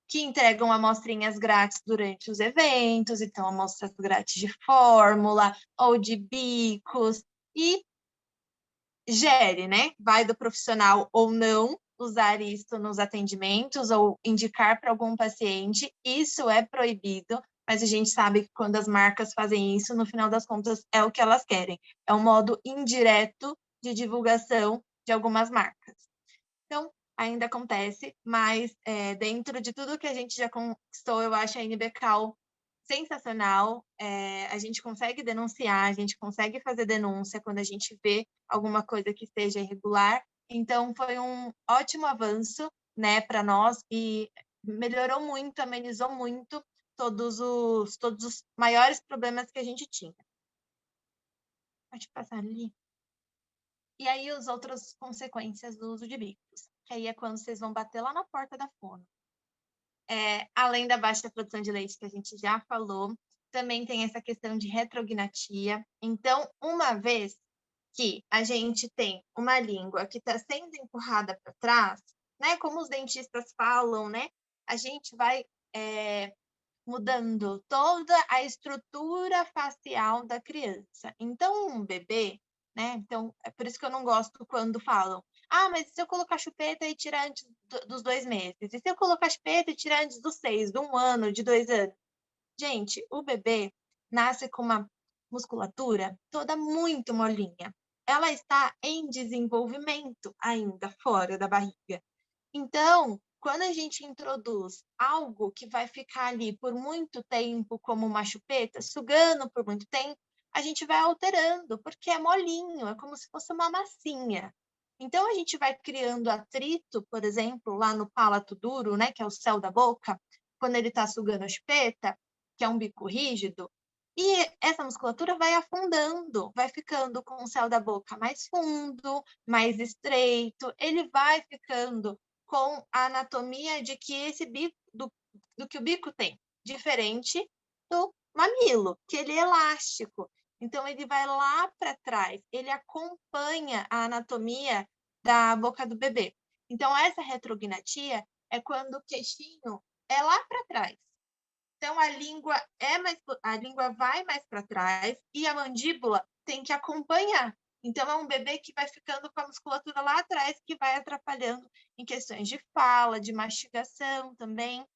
que entregam amostrinhas grátis durante os eventos, então amostras grátis de fórmula ou de bicos, e gere, né? Vai do profissional ou não usar isso nos atendimentos ou indicar para algum paciente, isso é proibido, mas a gente sabe que quando as marcas fazem isso, no final das contas, é o que elas querem. É um modo indireto de divulgação de algumas marcas. Então, ainda acontece, mas dentro de tudo que a gente já conquistou, eu acho a NBCAL sensacional. A gente consegue denunciar, a gente consegue fazer denúncia quando a gente vê alguma coisa que seja irregular. Então, foi um ótimo avanço, né, para nós, e melhorou muito, amenizou muito todos os maiores problemas que a gente tinha. Pode passar ali. E aí, as outras consequências do uso de bicos, que aí é quando vocês vão bater lá na porta da fono. Além da baixa produção de leite, que a gente já falou, também tem essa questão de retrognatia. Então, uma vez que a gente tem uma língua que está sendo empurrada para trás, né? Como os dentistas falam, né? A gente vai mudando toda a estrutura facial da criança. Então, um bebê, né? Então, é por isso que eu não gosto quando falam: ah, mas se eu colocar chupeta e tirar antes dos 2 meses? E se eu colocar chupeta e tirar antes dos 6, de 1 ano, de 2 anos? Gente, o bebê nasce com uma musculatura toda muito molinha. Ela está em desenvolvimento ainda fora da barriga. Então, quando a gente introduz algo que vai ficar ali por muito tempo, como uma chupeta, sugando por muito tempo, a gente vai alterando, porque é molinho, é como se fosse uma massinha. Então, a gente vai criando atrito, por exemplo, lá no palato duro, né, que é o céu da boca, quando ele está sugando a chupeta, que é um bico rígido, e essa musculatura vai afundando, vai ficando com o céu da boca mais fundo, mais estreito, ele vai ficando com a anatomia de que esse bico, do que o bico tem, diferente do mamilo, que ele é elástico. Então, ele vai lá para trás, ele acompanha a anatomia da boca do bebê. Então, essa retrognatia é quando o queixinho é lá para trás. Então, a língua vai mais para trás e a mandíbula tem que acompanhar. Então, é um bebê que vai ficando com a musculatura lá atrás, que vai atrapalhando em questões de fala, de mastigação também.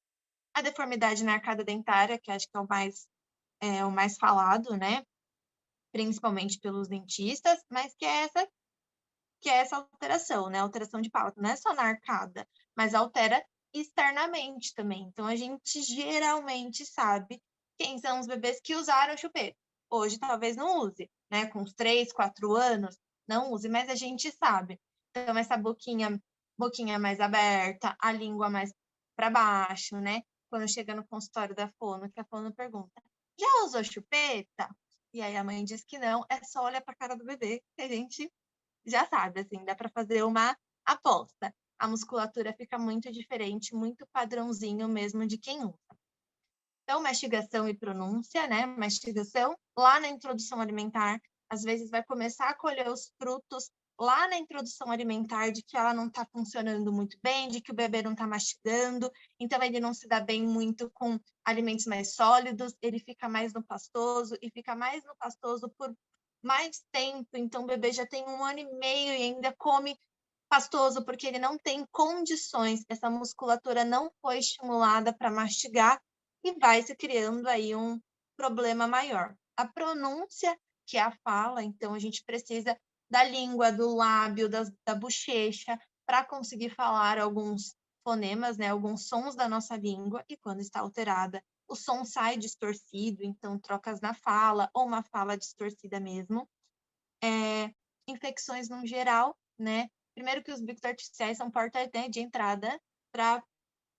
A deformidade na arcada dentária, que acho que é o mais falado, né? Principalmente pelos dentistas, mas que é essa alteração, né? Alteração de palato. Não é só na arcada, mas altera externamente também. Então, a gente geralmente sabe quem são os bebês que usaram chupeta. Hoje, talvez não use, né? Com uns 3, 4 anos, não use, mas a gente sabe. Então, essa boquinha mais aberta, a língua mais para baixo, né? Quando chega no consultório da fono, que a fono pergunta: já usou chupeta? E aí a mãe diz que não, é só olhar para a cara do bebê que a gente já sabe, assim, dá para fazer uma aposta. A musculatura fica muito diferente, muito padrãozinho mesmo de quem usa. Então, mastigação e pronúncia, né? Mastigação lá na introdução alimentar, às vezes vai começar a colher os frutos lá na introdução alimentar de que ela não está funcionando muito bem, de que o bebê não está mastigando, então ele não se dá bem muito com alimentos mais sólidos, ele fica mais no pastoso e fica mais no pastoso por mais tempo, então o bebê já tem 1 ano e meio e ainda come pastoso porque ele não tem condições, essa musculatura não foi estimulada para mastigar e vai se criando aí um problema maior. A pronúncia, que é a fala, então a gente precisa da língua, do lábio, da bochecha, para conseguir falar alguns fonemas, né, alguns sons da nossa língua, e quando está alterada, o som sai distorcido, então trocas na fala, ou uma fala distorcida mesmo. Infecções no geral, né? Primeiro que os bicos artificiais são porta, né, de entrada para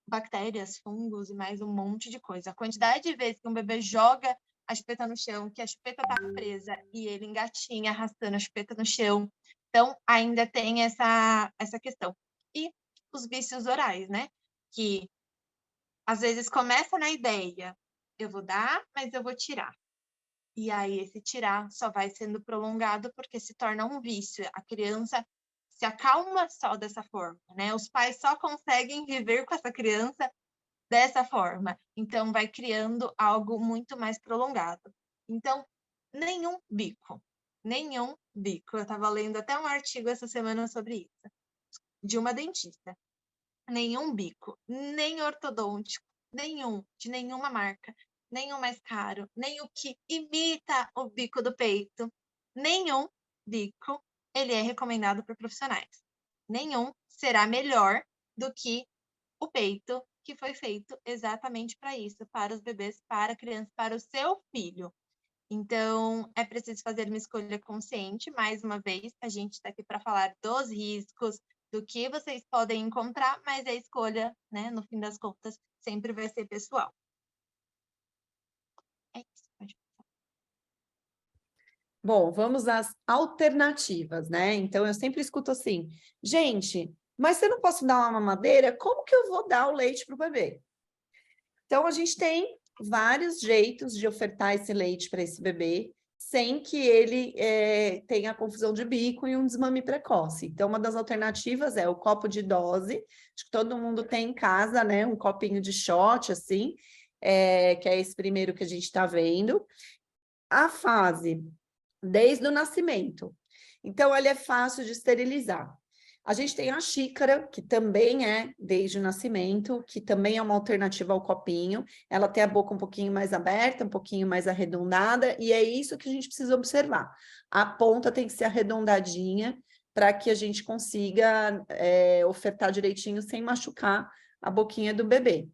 bactérias, fungos e mais um monte de coisa. A quantidade de vezes que um bebê joga a chupeta no chão, que a chupeta está presa e ele engatinha arrastando a chupeta no chão. Então, ainda tem essa questão. E os vícios orais, né? Que às vezes começa na ideia, eu vou dar, mas eu vou tirar. E aí esse tirar só vai sendo prolongado porque se torna um vício. A criança se acalma só dessa forma, né? Os pais só conseguem viver com essa criança dessa forma. Então vai criando algo muito mais prolongado. Então, nenhum bico. Nenhum bico. Eu estava lendo até um artigo essa semana sobre isso, de uma dentista. Nenhum bico, nem ortodôntico, nenhum, de nenhuma marca, nem o mais caro, nem o que imita o bico do peito, nenhum bico, ele é recomendado por profissionais. Nenhum será melhor do que o peito, que foi feito exatamente para isso, para os bebês, para a criança, para o seu filho. Então, é preciso fazer uma escolha consciente. Mais uma vez, a gente está aqui para falar dos riscos, do que vocês podem encontrar, mas a escolha, né, no fim das contas, sempre vai ser pessoal. É isso, pode. Bom, vamos às alternativas, né? Então, eu sempre escuto assim, gente, mas se eu não posso dar uma mamadeira, como que eu vou dar o leite para o bebê? Então, a gente tem vários jeitos de ofertar esse leite para esse bebê, sem que ele tenha confusão de bico e um desmame precoce. Então, uma das alternativas é o copo de dose, acho que todo mundo tem em casa, né? Um copinho de shot, assim, que é esse primeiro que a gente está vendo. A fase desde o nascimento. Então, ele é fácil de esterilizar. A gente tem a xícara, que também é desde o nascimento, que também é uma alternativa ao copinho. Ela tem a boca um pouquinho mais aberta, um pouquinho mais arredondada, e é isso que a gente precisa observar. A ponta tem que ser arredondadinha, para que a gente consiga ofertar direitinho, sem machucar a boquinha do bebê.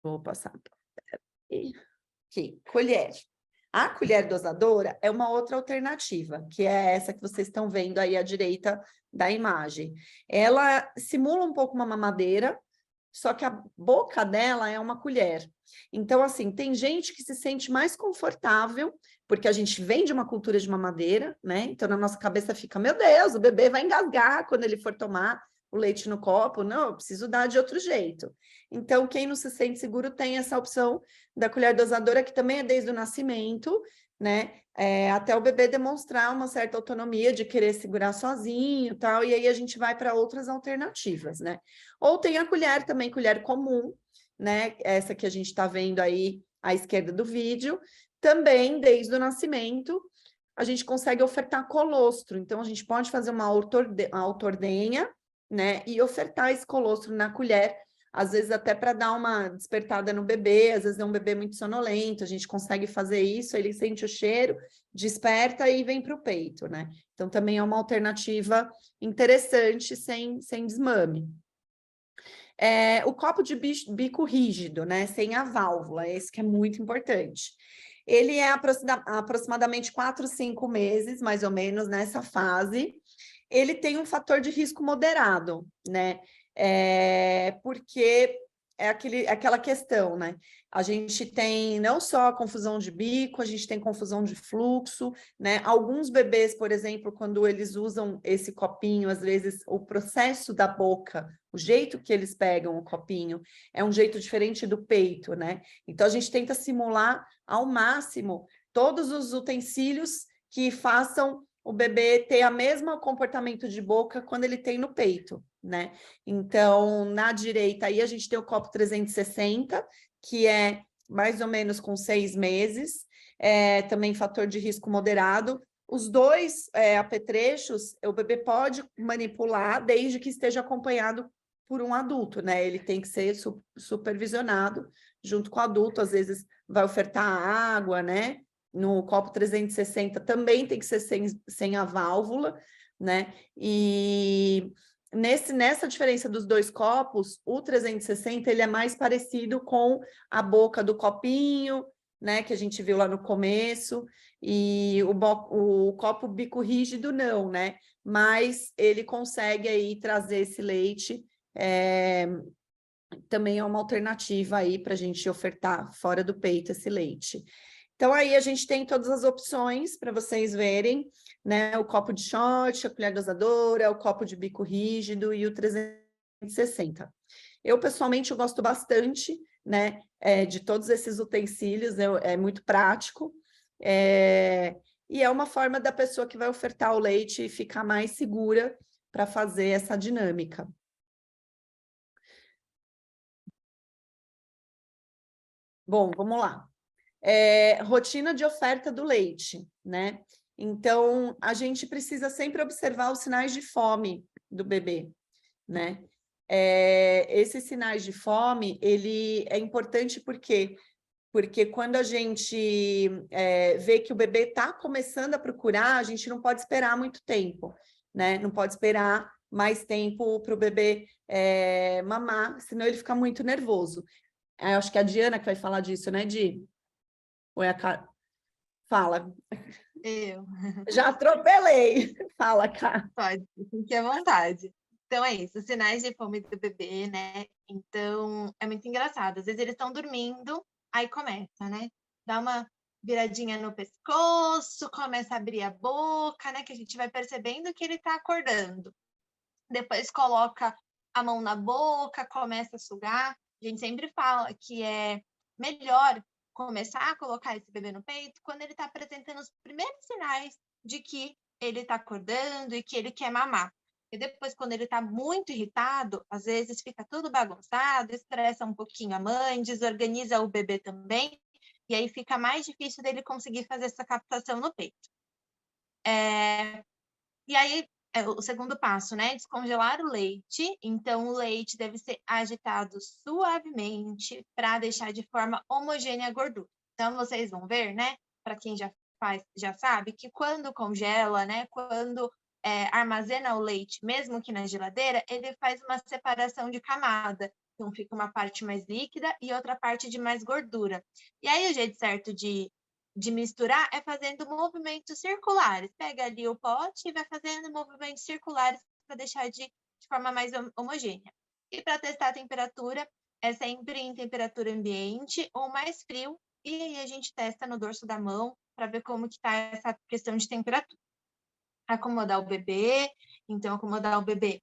Vou passar. Aqui, colher. A colher dosadora é uma outra alternativa, que é essa que vocês estão vendo aí à direita da imagem. Ela simula um pouco uma mamadeira, só que a boca dela é uma colher. Então, assim, tem gente que se sente mais confortável, porque a gente vem de uma cultura de mamadeira, né? Então, na nossa cabeça fica, meu Deus, o bebê vai engasgar quando ele for tomar o leite no copo. Não, eu preciso dar de outro jeito. Então, quem não se sente seguro tem essa opção da colher dosadora, que também é desde o nascimento, né? Até o bebê demonstrar uma certa autonomia de querer segurar sozinho e tal, e aí a gente vai para outras alternativas, né? Ou tem a colher também, colher comum, né? Essa que a gente está vendo aí à esquerda do vídeo, também desde o nascimento, a gente consegue ofertar colostro. Então, a gente pode fazer uma autordenha, né? E ofertar esse colostro na colher, às vezes até para dar uma despertada no bebê, às vezes é um bebê muito sonolento, a gente consegue fazer isso, ele sente o cheiro, desperta e vem para o peito, né? Então, também é uma alternativa interessante, sem desmame. O copo de bico rígido, né? Sem a válvula, esse que é muito importante. Ele é aproximadamente 4, 5 meses, mais ou menos, nessa fase. Ele tem um fator de risco moderado, né? Porque é aquela questão, né? A gente tem não só a confusão de bico, a gente tem confusão de fluxo, né? Alguns bebês, por exemplo, quando eles usam esse copinho, às vezes o processo da boca, o jeito que eles pegam o copinho, é um jeito diferente do peito, né? Então, a gente tenta simular ao máximo todos os utensílios que façam o bebê ter o mesmo comportamento de boca quando ele tem no peito, né? Então, na direita, aí a gente tem o copo 360, que é mais ou menos com 6 meses, também fator de risco moderado. Os dois apetrechos, o bebê pode manipular desde que esteja acompanhado por um adulto, né? Ele tem que ser supervisionado junto com o adulto, às vezes vai ofertar água, né? No copo 360 também tem que ser sem a válvula, né? E nessa diferença dos dois copos, o 360 ele é mais parecido com a boca do copinho, né? Que a gente viu lá no começo, e o copo bico rígido não, né? Mas ele consegue aí trazer esse leite, também é uma alternativa aí para a gente ofertar fora do peito esse leite. Então, aí a gente tem todas as opções para vocês verem, né? O copo de shot, a colher dosadora, o copo de bico rígido e o 360. Eu, pessoalmente, eu gosto bastante, né? De todos esses utensílios, é muito prático. E é uma forma da pessoa que vai ofertar o leite ficar mais segura para fazer essa dinâmica. Bom, vamos lá. Rotina de oferta do leite, né? Então, a gente precisa sempre observar os sinais de fome do bebê, né? Esses sinais de fome, ele é importante porque quando a gente vê que o bebê está começando a procurar, a gente não pode esperar muito tempo, né? Não pode esperar mais tempo para o bebê mamar, senão ele fica muito nervoso. Eu acho que é a Diana que vai falar disso, né, Di? Ou é a Fala. Eu. Já atropelei. Fala, Cá. Pode, fique à vontade. Então é isso, sinais de fome do bebê, né? Então é muito engraçado. Às vezes eles estão dormindo, aí começa, né? Dá uma viradinha no pescoço, começa a abrir a boca, né? Que a gente vai percebendo que ele está acordando. Depois coloca a mão na boca, começa a sugar. A gente sempre fala que é melhor começar a colocar esse bebê no peito quando ele está apresentando os primeiros sinais de que ele está acordando e que ele quer mamar. E depois, quando ele está muito irritado, às vezes fica tudo bagunçado, estressa um pouquinho a mãe, desorganiza o bebê também, e aí fica mais difícil dele conseguir fazer essa captação no peito. E aí, o segundo passo, né? Descongelar o leite. Então, o leite deve ser agitado suavemente para deixar de forma homogênea a gordura. Então, vocês vão ver, né? Para quem já faz, já sabe que quando congela, né? Quando armazena o leite, mesmo que na geladeira, ele faz uma separação de camada. Então, fica uma parte mais líquida e outra parte de mais gordura. E aí, o jeito certo de misturar é fazendo movimentos circulares. Pega ali o pote e vai fazendo movimentos circulares para deixar de forma mais homogênea. E para testar a temperatura, é sempre em temperatura ambiente ou mais frio, e aí a gente testa no dorso da mão para ver como que está essa questão de temperatura. Acomodar o bebê, então acomodar o bebê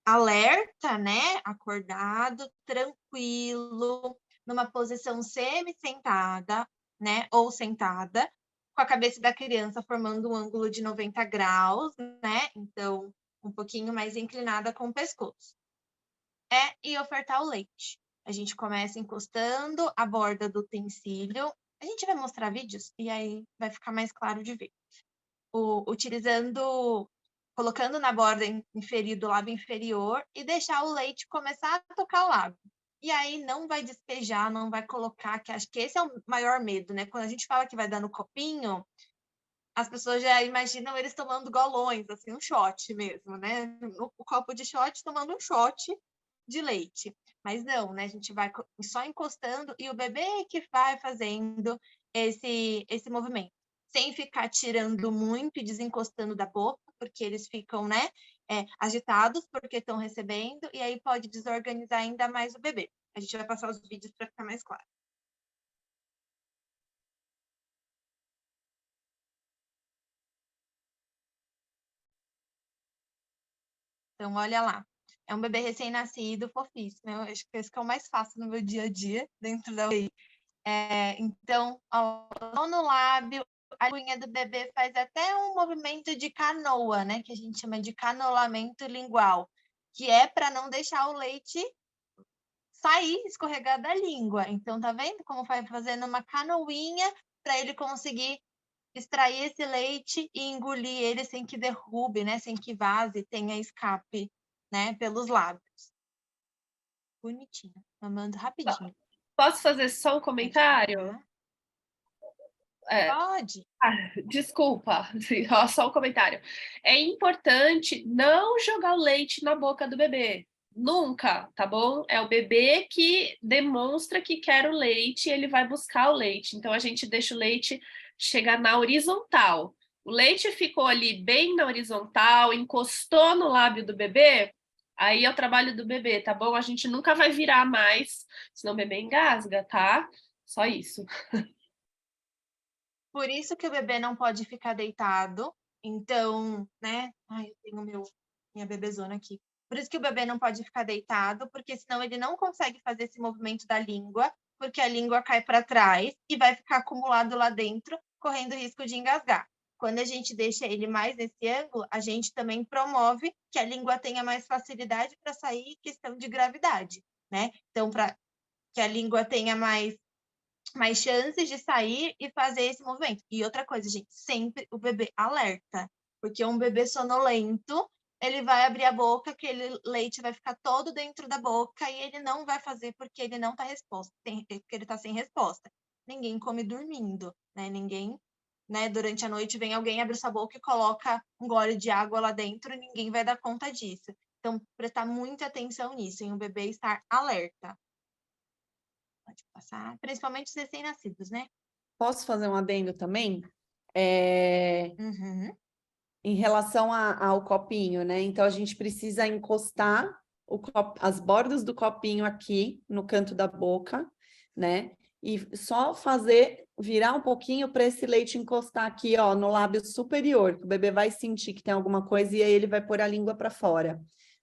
alerta, né? Acordado, tranquilo, numa posição semi-sentada, né? Ou sentada, com a cabeça da criança formando um ângulo de 90 graus, né? Então, um pouquinho mais inclinada com o pescoço. E ofertar o leite. A gente começa encostando a borda do utensílio. A gente vai mostrar vídeos e aí vai ficar mais claro de ver. Colocando na borda inferior do lábio inferior e deixar o leite começar a tocar o lábio. E aí não vai despejar, não vai colocar, que acho que esse é o maior medo, né? Quando a gente fala que vai dar no copinho, as pessoas já imaginam eles tomando golões, assim, um shot mesmo, né? O copo de shot tomando um shot de leite. Mas não, né? A gente vai só encostando e o bebê que vai fazendo esse movimento. Sem ficar tirando muito e desencostando da boca, porque eles ficam, né, agitados porque estão recebendo, e aí pode desorganizar ainda mais o bebê. A gente vai passar os vídeos para ficar mais claro. Então, olha lá. É um bebê recém-nascido, fofíssimo. Eu acho que esse que é o mais fácil no meu dia a dia, dentro da UTI. Então, a mão no lábio, a linguinha do bebê faz até um movimento de canoa, né? Que a gente chama de canolamento lingual, que é para não deixar o leite sair, escorregar da língua. Então, tá vendo como vai fazendo uma canoinha para ele conseguir extrair esse leite e engolir ele sem que derrube, né? Sem que vaze, tenha escape, né? Pelos lábios. Bonitinho, mamando rapidinho. Posso fazer só um comentário? Pode. Desculpa, só um comentário. É importante não jogar o leite na boca do bebê. Nunca, tá bom? É o bebê que demonstra que quer o leite e ele vai buscar o leite. Então, a gente deixa o leite chegar na horizontal. O leite ficou ali bem na horizontal, encostou no lábio do bebê, aí é o trabalho do bebê, tá bom? A gente nunca vai virar mais, senão o bebê engasga, tá? Só isso. Por isso que o bebê não pode ficar deitado. Então, né? Ai, eu tenho minha bebezona aqui. Por isso que o bebê não pode ficar deitado, porque senão ele não consegue fazer esse movimento da língua, porque a língua cai para trás e vai ficar acumulado lá dentro, correndo risco de engasgar. Quando a gente deixa ele mais nesse ângulo, a gente também promove que a língua tenha mais facilidade para sair, questão de gravidade, né? Então, para que a língua tenha mais chances de sair e fazer esse movimento. E outra coisa, gente, sempre o bebê alerta, porque um bebê sonolento, ele vai abrir a boca, aquele leite vai ficar todo dentro da boca e ele não vai fazer porque ele não está porque ele está sem resposta. Ninguém come dormindo, né? Ninguém, né? Durante a noite vem alguém, abre sua boca e coloca um gole de água lá dentro e ninguém vai dar conta disso. Então, prestar muita atenção nisso, em um bebê estar alerta. Pode passar, principalmente os recém-nascidos, né? Posso fazer um adendo também? Uhum. Em relação ao copinho, né? Então, a gente precisa encostar as bordas do copinho aqui no canto da boca, né? E só fazer, virar um pouquinho para esse leite encostar aqui, ó, no lábio superior, que o bebê vai sentir que tem alguma coisa e aí ele vai pôr a língua para fora,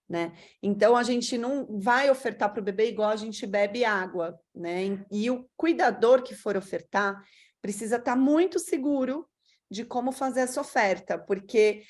né? Então, a gente não vai ofertar para o bebê igual a gente bebe água, né? E o cuidador que for ofertar precisa estar muito seguro de como fazer essa oferta, porque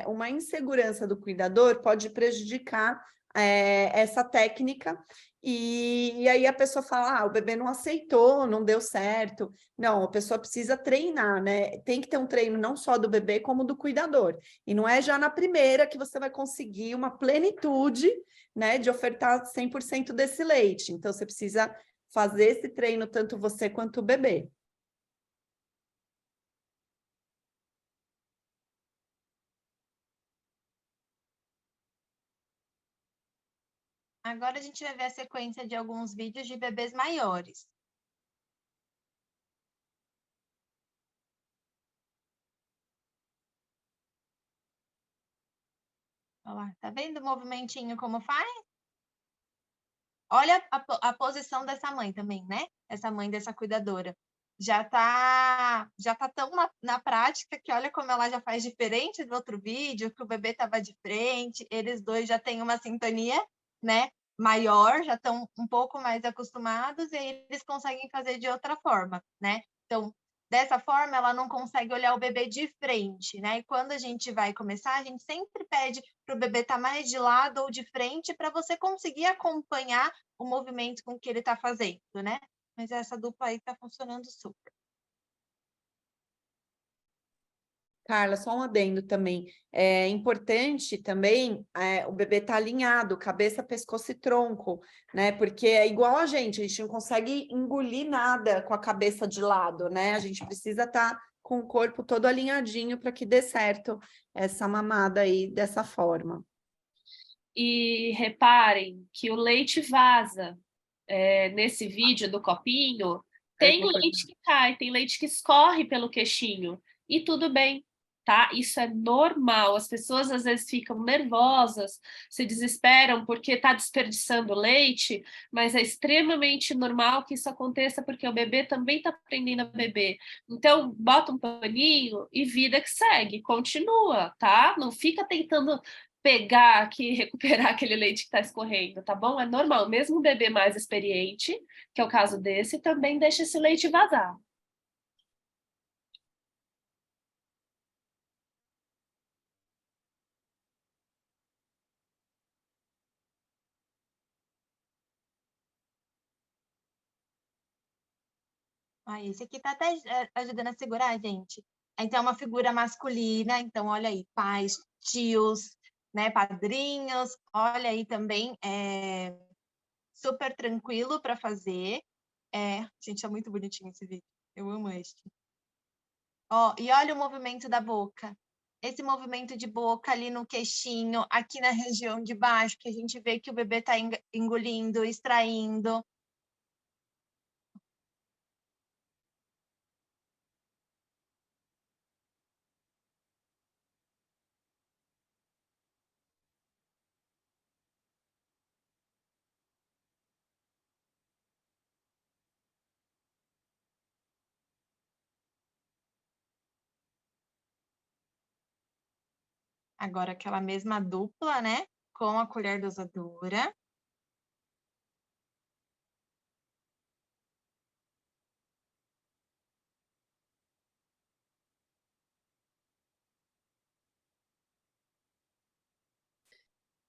uma insegurança do cuidador pode prejudicar essa técnica, e aí a pessoa fala, o bebê não aceitou, não deu certo. Não, a pessoa precisa treinar, né? Tem que ter um treino não só do bebê, como do cuidador. E não é já na primeira que você vai conseguir uma plenitude, né, de ofertar 100% desse leite. Então, você precisa fazer esse treino, tanto você quanto o bebê. Agora a gente vai ver a sequência de alguns vídeos de bebês maiores. Olha lá, tá vendo o movimentinho como faz? Olha a posição dessa mãe também, né? Essa mãe dessa cuidadora. Já tá tão na prática que olha como ela já faz diferente do outro vídeo, que o bebê estava de frente, eles dois já têm uma sintonia, né? Maior, já estão um pouco mais acostumados e aí eles conseguem fazer de outra forma, né? Então, dessa forma, ela não consegue olhar o bebê de frente, né? E quando a gente vai começar, a gente sempre pede para o bebê estar mais de lado ou de frente para você conseguir acompanhar o movimento com que ele está fazendo, né? Mas essa dupla aí está funcionando super. Carla, só um adendo também. É importante também o bebê estar alinhado, cabeça, pescoço e tronco, né? Porque é igual a gente não consegue engolir nada com a cabeça de lado, né? A gente precisa estar com o corpo todo alinhadinho para que dê certo essa mamada aí dessa forma. E reparem que o leite vaza. Nesse vídeo do copinho, tem leite que cai, tem leite que escorre pelo queixinho. E tudo bem, tá? Isso é normal. As pessoas às vezes ficam nervosas, se desesperam porque está desperdiçando leite, mas é extremamente normal que isso aconteça porque o bebê também está aprendendo a beber. Então, bota um paninho e vida que segue, continua, tá? Não fica tentando pegar aqui, recuperar aquele leite que está escorrendo, tá bom? É normal, mesmo o bebê mais experiente, que é o caso desse, também deixa esse leite vazar. Esse aqui tá até ajudando a segurar, gente. Então, é uma figura masculina. Então, olha aí, pais, tios, né, padrinhos. Olha aí também, super tranquilo para fazer. Gente, é muito bonitinho esse vídeo. Eu amo este. E olha o movimento da boca. Esse movimento de boca ali no queixinho, aqui na região de baixo, que a gente vê que o bebê está engolindo, extraindo. Agora, aquela mesma dupla, né? Com a colher dosadora.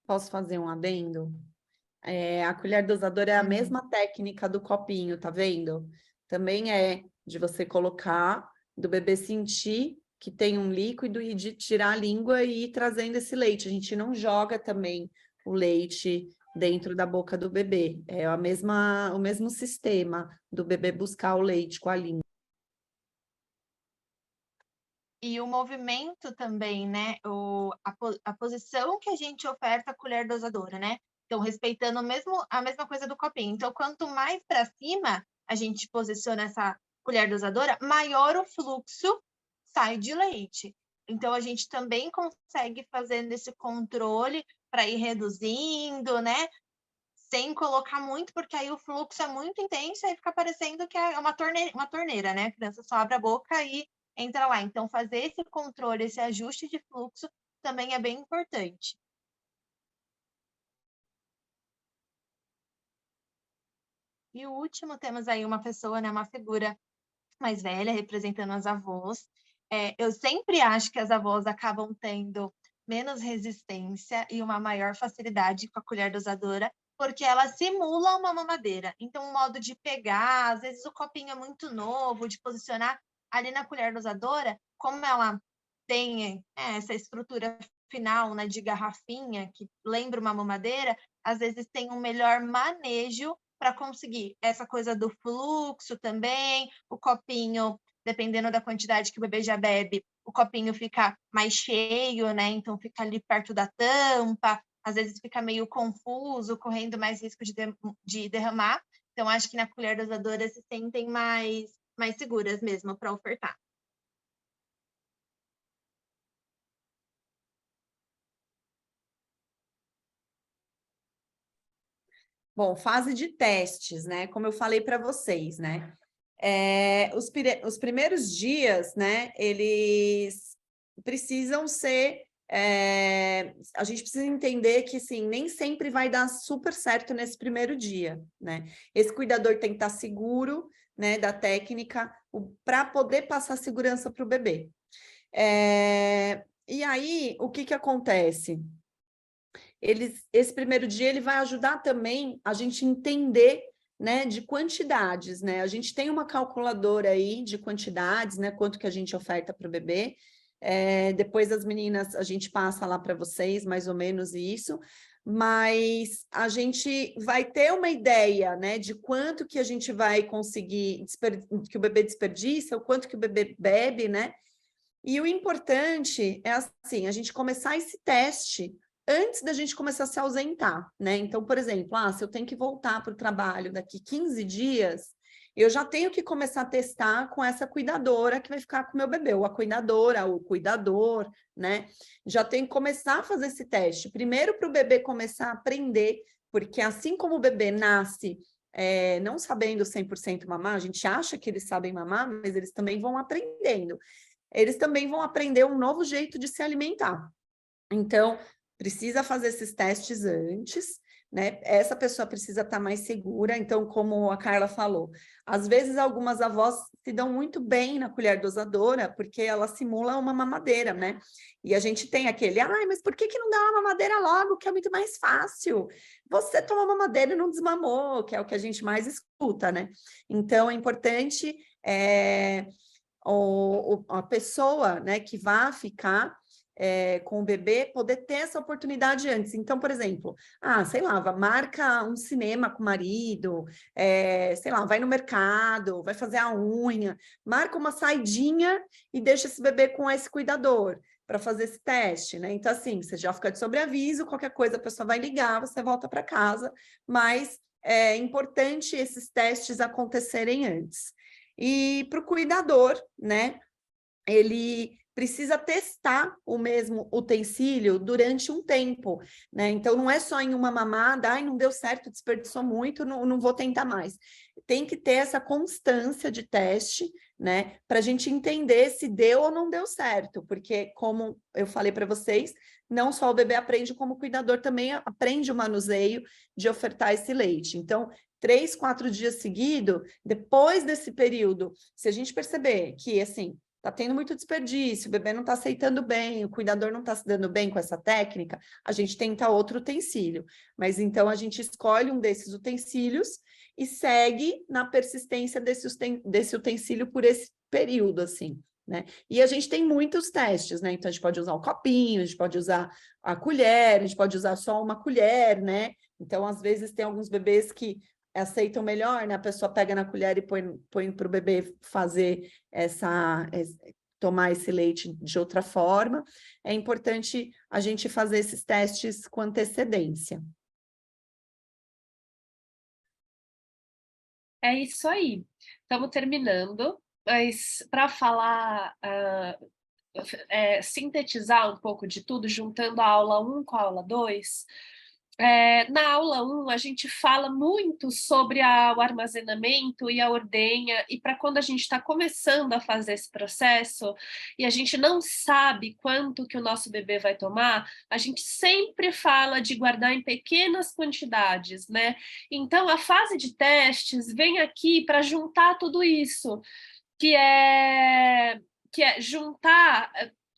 Posso fazer um adendo? A colher dosadora é a mesma técnica do copinho, tá vendo? Também é de você colocar, do bebê sentir que tem um líquido e de tirar a língua e ir trazendo esse leite. A gente não joga também o leite dentro da boca do bebê. É o mesmo sistema do bebê buscar o leite com a língua. E o movimento também, né? A posição que a gente oferta a colher dosadora, né? Então, respeitando a mesma coisa do copinho. Então, quanto mais para cima a gente posiciona essa colher dosadora, maior o fluxo sai de leite. Então, a gente também consegue fazer esse controle para ir reduzindo, né? Sem colocar muito, porque aí o fluxo é muito intenso e fica parecendo que é uma torneira, né? A criança só abre a boca e entra lá. Então, fazer esse controle, esse ajuste de fluxo também é bem importante. E o último, temos aí uma pessoa, né, uma figura mais velha, representando as avós. Eu sempre acho que as avós acabam tendo menos resistência e uma maior facilidade com a colher dosadora, porque ela simula uma mamadeira. Então, o modo de pegar, às vezes o copinho é muito novo, de posicionar ali na colher dosadora, como ela tem essa estrutura final, né, de garrafinha, que lembra uma mamadeira, às vezes tem um melhor manejo para conseguir essa coisa do fluxo também, o copinho, dependendo da quantidade que o bebê já bebe, o copinho fica mais cheio, né? Então fica ali perto da tampa, às vezes fica meio confuso, correndo mais risco de derramar. Então, acho que na colher dosadora se sentem mais seguras mesmo para ofertar. Bom, fase de testes, né? Como eu falei para vocês, né? Os primeiros dias, né? Eles precisam ser. A gente precisa entender que, assim, nem sempre vai dar super certo nesse primeiro dia, né? Esse cuidador tem que estar seguro, né? Da técnica para poder passar segurança para o bebê. E aí, o que acontece? Esse primeiro dia ele vai ajudar também a gente entender, né, de quantidades, né? A gente tem uma calculadora aí de quantidades, né? Quanto que a gente oferta para o bebê. Depois das meninas, a gente passa lá para vocês, mais ou menos isso. Mas a gente vai ter uma ideia, né, de quanto que a gente vai conseguir, que o bebê desperdiça, o quanto que o bebê bebe, né? E o importante é, assim, a gente começar esse teste antes da gente começar a se ausentar, né? Então, por exemplo, se eu tenho que voltar para o trabalho daqui 15 dias, eu já tenho que começar a testar com essa cuidadora que vai ficar com o meu bebê, ou a cuidadora, ou o cuidador, né? Já tenho que começar a fazer esse teste. Primeiro, para o bebê começar a aprender, porque assim como o bebê nasce não sabendo 100% mamar, a gente acha que eles sabem mamar, mas eles também vão aprendendo. Eles também vão aprender um novo jeito de se alimentar. Então, precisa fazer esses testes antes, né? Essa pessoa precisa estar mais segura. Então, como a Carla falou, às vezes algumas avós se dão muito bem na colher dosadora, porque ela simula uma mamadeira, né? E a gente tem aquele, mas por que não dá uma mamadeira logo, que é muito mais fácil? Você toma mamadeira e não desmamou, que é o que a gente mais escuta, né? Então, é importante a pessoa, né, que vai ficar com o bebê poder ter essa oportunidade antes. Então, por exemplo, sei lá, marca um cinema com o marido, sei lá, vai no mercado, vai fazer a unha, marca uma saidinha e deixa esse bebê com esse cuidador para fazer esse teste, né? Então, assim, você já fica de sobreaviso, qualquer coisa a pessoa vai ligar, você volta para casa, mas é importante esses testes acontecerem antes. E para o cuidador, né? Ele precisa testar o mesmo utensílio durante um tempo, né? Então, não é só em uma mamada, não deu certo, desperdiçou muito, não vou tentar mais. Tem que ter essa constância de teste, né? Para a gente entender se deu ou não deu certo, porque, como eu falei para vocês, não só o bebê aprende, como o cuidador também aprende o manuseio de ofertar esse leite. Então, 3, 4 dias seguidos, depois desse período, se a gente perceber que, assim, está tendo muito desperdício, o bebê não está aceitando bem, o cuidador não está se dando bem com essa técnica, a gente tenta outro utensílio. Mas então a gente escolhe um desses utensílios e segue na persistência desse utensílio por esse período, assim, né? E a gente tem muitos testes, né? Então a gente pode usar o copinho, a gente pode usar a colher, a gente pode usar só uma colher, né? Então, às vezes, tem alguns bebês que aceitam melhor, né? A pessoa pega na colher e põe para o bebê fazer tomar esse leite de outra forma. É importante a gente fazer esses testes com antecedência. É isso aí. Estamos terminando mas para falar, sintetizar um pouco de tudo, juntando a aula 1 com a aula 2, na aula 1 a gente fala muito sobre o armazenamento e a ordenha, e para quando a gente está começando a fazer esse processo, e a gente não sabe quanto que o nosso bebê vai tomar, a gente sempre fala de guardar em pequenas quantidades, né? Então a fase de testes vem aqui para juntar tudo isso, que é juntar.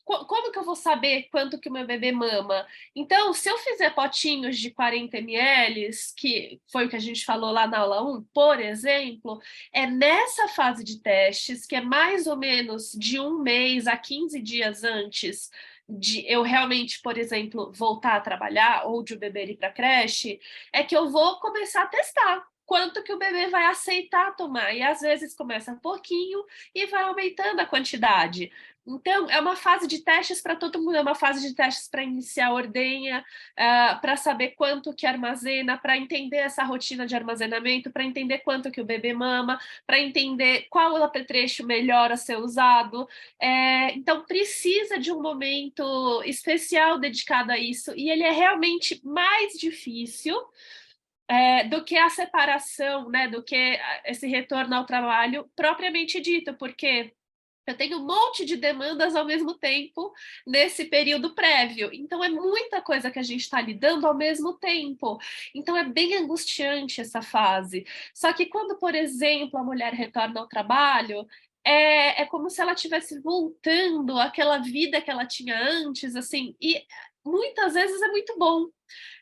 Como que eu vou saber quanto que o meu bebê mama? Então, se eu fizer potinhos de 40 ml, que foi o que a gente falou lá na aula 1, por exemplo, é nessa fase de testes, que é mais ou menos de 1 mês a 15 dias antes de eu realmente, por exemplo, voltar a trabalhar ou de o bebê ir para a creche, é que eu vou começar a testar quanto que o bebê vai aceitar tomar. E às vezes começa um pouquinho e vai aumentando a quantidade. Então, é uma fase de testes para todo mundo, é uma fase de testes para iniciar a ordenha, para saber quanto que armazena, para entender essa rotina de armazenamento, para entender quanto que o bebê mama, para entender qual é o apetrecho melhor a ser usado. Então, precisa de um momento especial dedicado a isso, e ele é realmente mais difícil do que a separação, né, do que esse retorno ao trabalho propriamente dito, porque eu tenho um monte de demandas ao mesmo tempo nesse período prévio. Então, é muita coisa que a gente está lidando ao mesmo tempo. Então, é bem angustiante essa fase. Só que quando, por exemplo, a mulher retorna ao trabalho, é como se ela estivesse voltando àquela vida que ela tinha antes, assim, e muitas vezes é muito bom.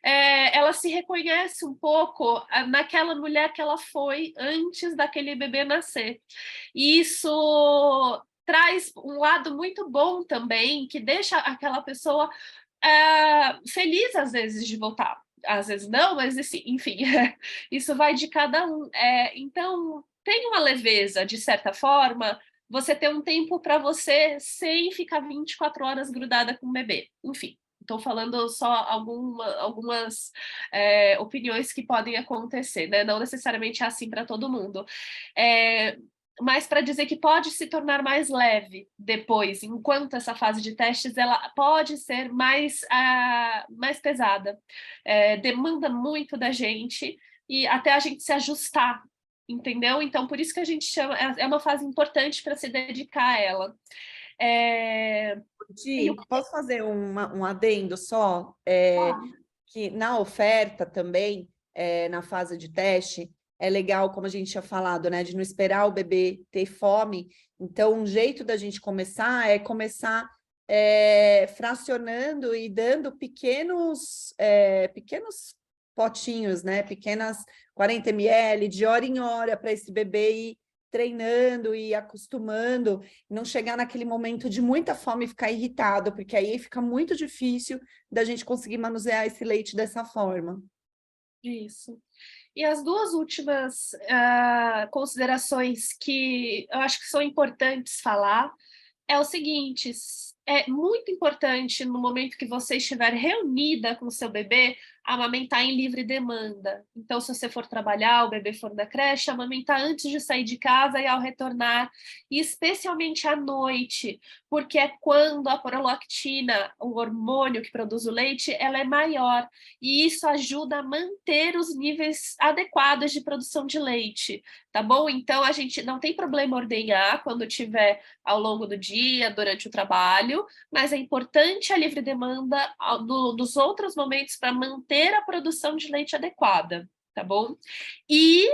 Ela se reconhece um pouco naquela mulher que ela foi antes daquele bebê nascer. E isso traz um lado muito bom também, que deixa aquela pessoa feliz às vezes de voltar. Às vezes não, mas assim, enfim, isso vai de cada um. Então, tem uma leveza, de certa forma, você ter um tempo para você sem ficar 24 horas grudada com o bebê. Enfim, estou falando só algumas opiniões que podem acontecer, né? Não necessariamente é assim para todo mundo. Mas para dizer que pode se tornar mais leve depois, enquanto essa fase de testes ela pode ser mais pesada. Demanda muito da gente e até a gente se ajustar, entendeu? Então, por isso que a gente chama, é uma fase importante para se dedicar a ela. Gi, posso fazer um adendo só? Que na oferta também, na fase de teste, é legal, como a gente tinha falado, né, de não esperar o bebê ter fome. Então, um jeito da gente começar é começar fracionando e dando pequenos potinhos, né, pequenas 40 ml, de hora em hora, para esse bebê ir treinando e acostumando, não chegar naquele momento de muita fome e ficar irritado, porque aí fica muito difícil da gente conseguir manusear esse leite dessa forma. Isso. E as duas últimas considerações que eu acho que são importantes falar é o seguinte: é muito importante no momento que você estiver reunida com o seu bebê, amamentar em livre demanda. Então, se você for trabalhar, o bebê for da creche, amamentar antes de sair de casa e ao retornar, e especialmente à noite, porque é quando a prolactina, o hormônio que produz o leite, ela é maior, e isso ajuda a manter os níveis adequados de produção de leite, tá bom? Então, a gente não tem problema ordenhar quando tiver ao longo do dia, durante o trabalho, mas é importante a livre demanda dos outros momentos para manter a produção de leite adequada, tá bom? E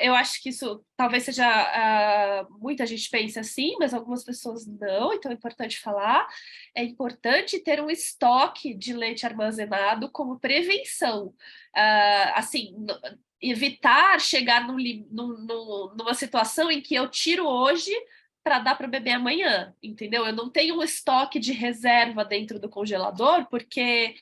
eu acho que isso talvez seja... muita gente pensa assim, mas algumas pessoas não, então é importante falar. É importante ter um estoque de leite armazenado como prevenção. Assim, evitar chegar numa situação em que eu tiro hoje para dar para o bebê amanhã, entendeu? Eu não tenho um estoque de reserva dentro do congelador, porque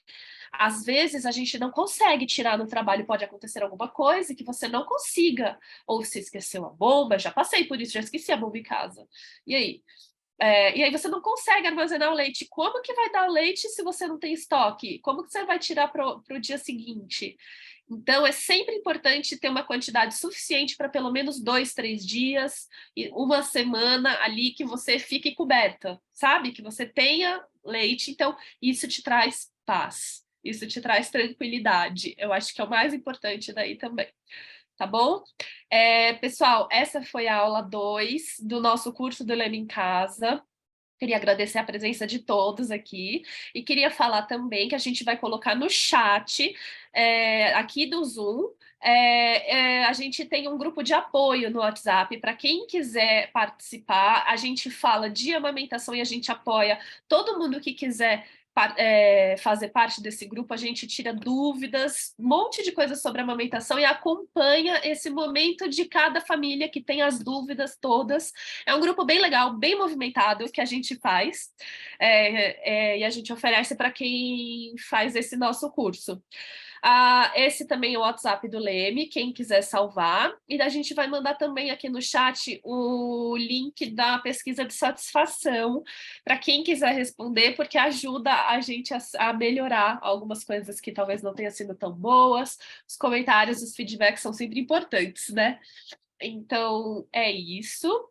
às vezes a gente não consegue tirar no trabalho, pode acontecer alguma coisa que você não consiga, ou se esqueceu a bomba, já passei por isso, já esqueci a bomba em casa. E aí? E aí você não consegue armazenar o leite. Como que vai dar o leite se você não tem estoque? Como que você vai tirar para o dia seguinte? Então, é sempre importante ter uma quantidade suficiente para pelo menos 2, 3 dias, e uma semana ali que você fique coberta, sabe? Que você tenha leite. Então, isso te traz paz, isso te traz tranquilidade. Eu acho que é o mais importante daí também. Tá bom? Pessoal, essa foi a aula 2 do nosso curso do Lendo em Casa. Queria agradecer a presença de todos aqui e queria falar também que a gente vai colocar no chat aqui do Zoom. A gente tem um grupo de apoio no WhatsApp para quem quiser participar. A gente fala de amamentação e a gente apoia todo mundo que quiser fazer parte desse grupo. A gente tira dúvidas, um monte de coisas sobre a amamentação e acompanha esse momento de cada família que tem as dúvidas todas. É um grupo bem legal, bem movimentado que a gente faz e a gente oferece para quem faz esse nosso curso. Esse também é o WhatsApp do Leme, quem quiser salvar. E a gente vai mandar também aqui no chat o link da pesquisa de satisfação para quem quiser responder, porque ajuda a gente a melhorar algumas coisas que talvez não tenham sido tão boas. Os comentários, os feedbacks são sempre importantes, né? Então, é isso.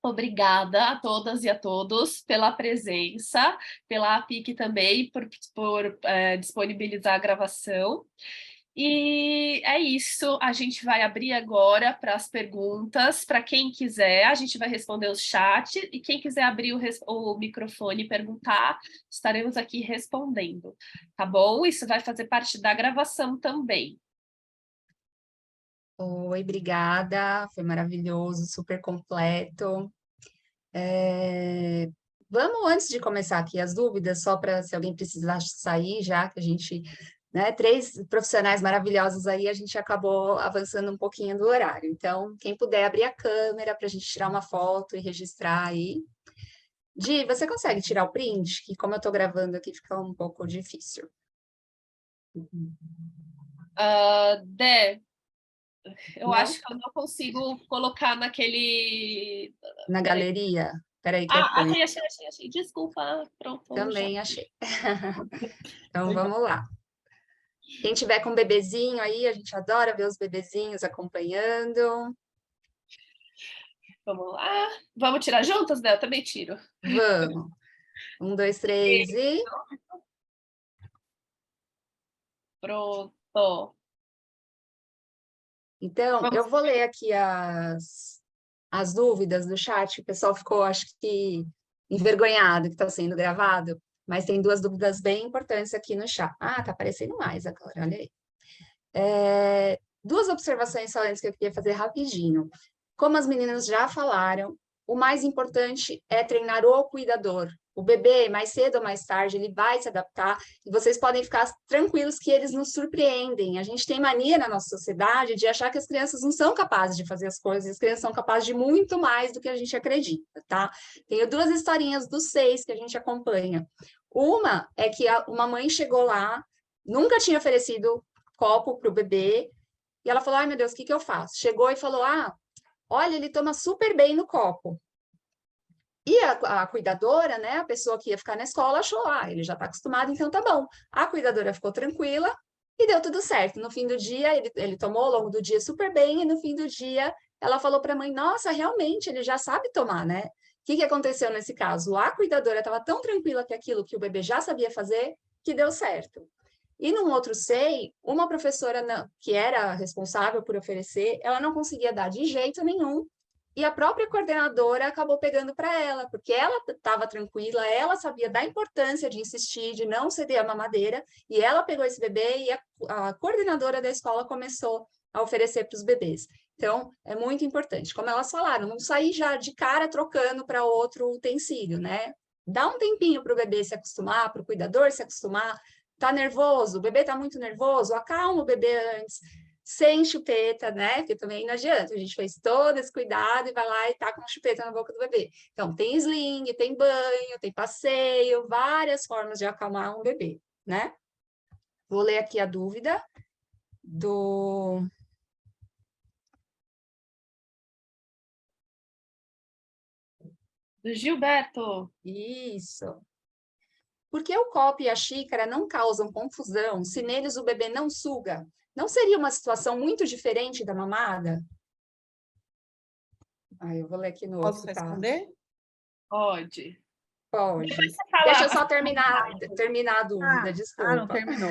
Obrigada a todas e a todos pela presença, pela APIC também, por disponibilizar a gravação. E é isso, a gente vai abrir agora para as perguntas, para quem quiser, a gente vai responder o chat, e quem quiser abrir o microfone e perguntar, estaremos aqui respondendo, tá bom? Isso vai fazer parte da gravação também. Oi, obrigada, foi maravilhoso, super completo. Vamos, antes de começar aqui as dúvidas, só para se alguém precisar sair, já que a gente, né, 3 profissionais maravilhosos aí, a gente acabou avançando um pouquinho do horário. Então, quem puder abrir a câmera para a gente tirar uma foto e registrar aí. Di, você consegue tirar o print? Que como eu estou gravando aqui, fica um pouco difícil. Dé, eu Não? acho que eu não consigo colocar naquele... Na Peraí. galeria? Peraí que eu ponho. Achei. Desculpa, pronto. Também já. achei. Então, vamos lá. Quem tiver com bebezinho aí, a gente adora ver os bebezinhos acompanhando. Vamos lá. Vamos tirar juntas, né? Eu também tiro. Vamos. 1, 2, 3 e... Pronto. Então, eu vou ler aqui as dúvidas do chat. O pessoal ficou, acho que, envergonhado que está sendo gravado. Mas tem 2 dúvidas bem importantes aqui no chat. Ah, tá aparecendo mais agora, olha aí. 2 observações só antes que eu queria fazer rapidinho. Como as meninas já falaram, o mais importante é treinar o cuidador. O bebê, mais cedo ou mais tarde, ele vai se adaptar e vocês podem ficar tranquilos que eles nos surpreendem. A gente tem mania na nossa sociedade de achar que as crianças não são capazes de fazer as coisas, as crianças são capazes de muito mais do que a gente acredita, tá? Tenho 2 historinhas dos 6 que a gente acompanha. Uma é que uma mãe chegou lá, nunca tinha oferecido copo para o bebê, e ela falou, ai meu Deus, o que eu faço? Chegou e falou, olha, ele toma super bem no copo. E a cuidadora, né, a pessoa que ia ficar na escola, achou, ele já está acostumado, então tá bom. A cuidadora ficou tranquila e deu tudo certo. No fim do dia, ele tomou ao longo do dia super bem, e no fim do dia, ela falou para a mãe, nossa, realmente, ele já sabe tomar, né? O que aconteceu nesse caso? A cuidadora estava tão tranquila que aquilo que o bebê já sabia fazer, que deu certo. E num outro SEI, uma professora que era responsável por oferecer, ela não conseguia dar de jeito nenhum, e a própria coordenadora acabou pegando para ela, porque ela estava tranquila, ela sabia da importância de insistir, de não ceder a mamadeira, e ela pegou esse bebê e a coordenadora da escola começou a oferecer para os bebês. Então, é muito importante. Como elas falaram, não sair já de cara trocando para outro utensílio, né? Dá um tempinho para o bebê se acostumar, para o cuidador se acostumar. Tá nervoso, o bebê tá muito nervoso, acalma o bebê antes, sem chupeta, né? Porque também não adianta, a gente fez todo esse cuidado e vai lá e tá com chupeta na boca do bebê. Então, tem sling, tem banho, tem passeio, várias formas de acalmar um bebê, né? Vou ler aqui a dúvida do... Do Gilberto. Isso. Por que o copo e a xícara não causam confusão se neles o bebê não suga? Não seria uma situação muito diferente da mamada? Eu vou ler aqui no Posso outro caso. responder? Pode. Pode. Falar. Deixa eu só terminar a dúvida, não desculpa. terminou.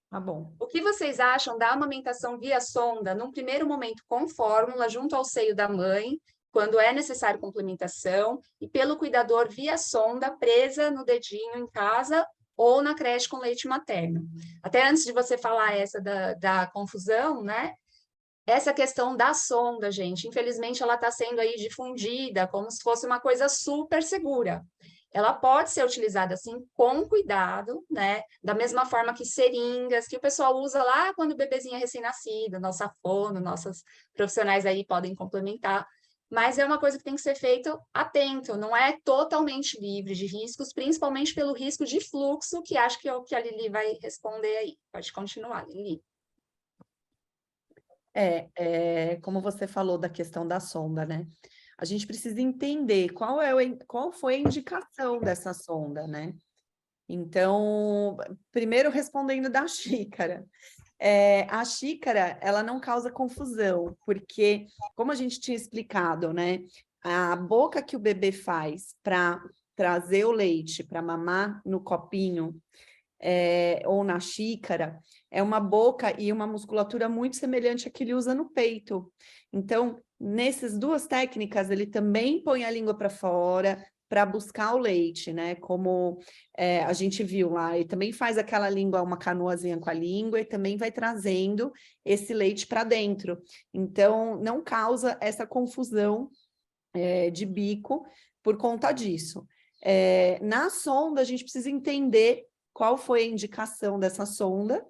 Tá bom. O que vocês acham da amamentação via sonda, num primeiro momento com fórmula, junto ao seio da mãe, quando é necessário complementação, e pelo cuidador via sonda, presa no dedinho em casa ou na creche com leite materno? Até antes de você falar essa da confusão, né? Essa questão da sonda, gente, infelizmente ela está sendo aí difundida como se fosse uma coisa super segura. Ela pode ser utilizada assim com cuidado, né? Da mesma forma que seringas, que o pessoal usa lá quando o bebezinho é recém-nascido, nossa fono, nossos profissionais aí podem complementar. Mas é uma coisa que tem que ser feito atento, não é totalmente livre de riscos, principalmente pelo risco de fluxo, que acho que é o que a Lili vai responder aí. Pode continuar, Lili. Como você falou da questão da sonda, né? A gente precisa entender qual foi a indicação dessa sonda, né? Então, primeiro respondendo da xícara. A xícara, ela não causa confusão, porque, como a gente tinha explicado, né? A boca que o bebê faz para trazer o leite, para mamar no copinho, ou na xícara, é uma boca e uma musculatura muito semelhante à que ele usa no peito. Então, nessas duas técnicas, ele também põe a língua para fora para buscar o leite, né? Como a gente viu lá, ele também faz aquela língua, uma canoazinha com a língua, e também vai trazendo esse leite para dentro. Então, não causa essa confusão de bico por conta disso. Na sonda, a gente precisa entender qual foi a indicação dessa sonda,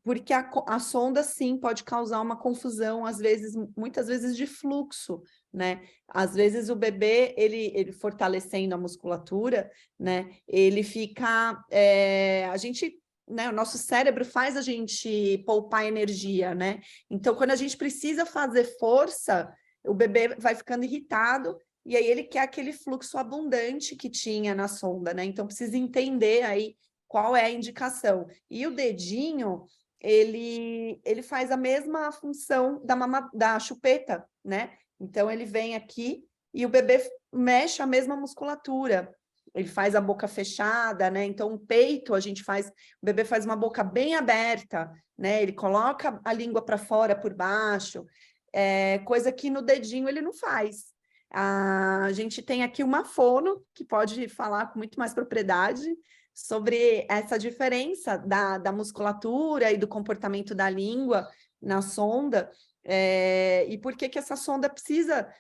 porque a sonda, sim, pode causar uma confusão, às vezes, muitas vezes de fluxo, né? Às vezes o bebê, ele fortalecendo a musculatura, né? Ele fica... o nosso cérebro faz a gente poupar energia, né? Então, quando a gente precisa fazer força, o bebê vai ficando irritado, e aí ele quer aquele fluxo abundante que tinha na sonda, né? Então, precisa entender aí qual é a indicação. E o dedinho, ele faz a mesma função da chupeta, né? Então, ele vem aqui e o bebê mexe a mesma musculatura. Ele faz a boca fechada, né? Então, o peito, o bebê faz uma boca bem aberta, né? Ele coloca a língua para fora, por baixo, coisa que no dedinho ele não faz. A gente tem aqui uma fono, que pode falar com muito mais propriedade sobre essa diferença da musculatura e do comportamento da língua na sonda, e por que essa sonda precisa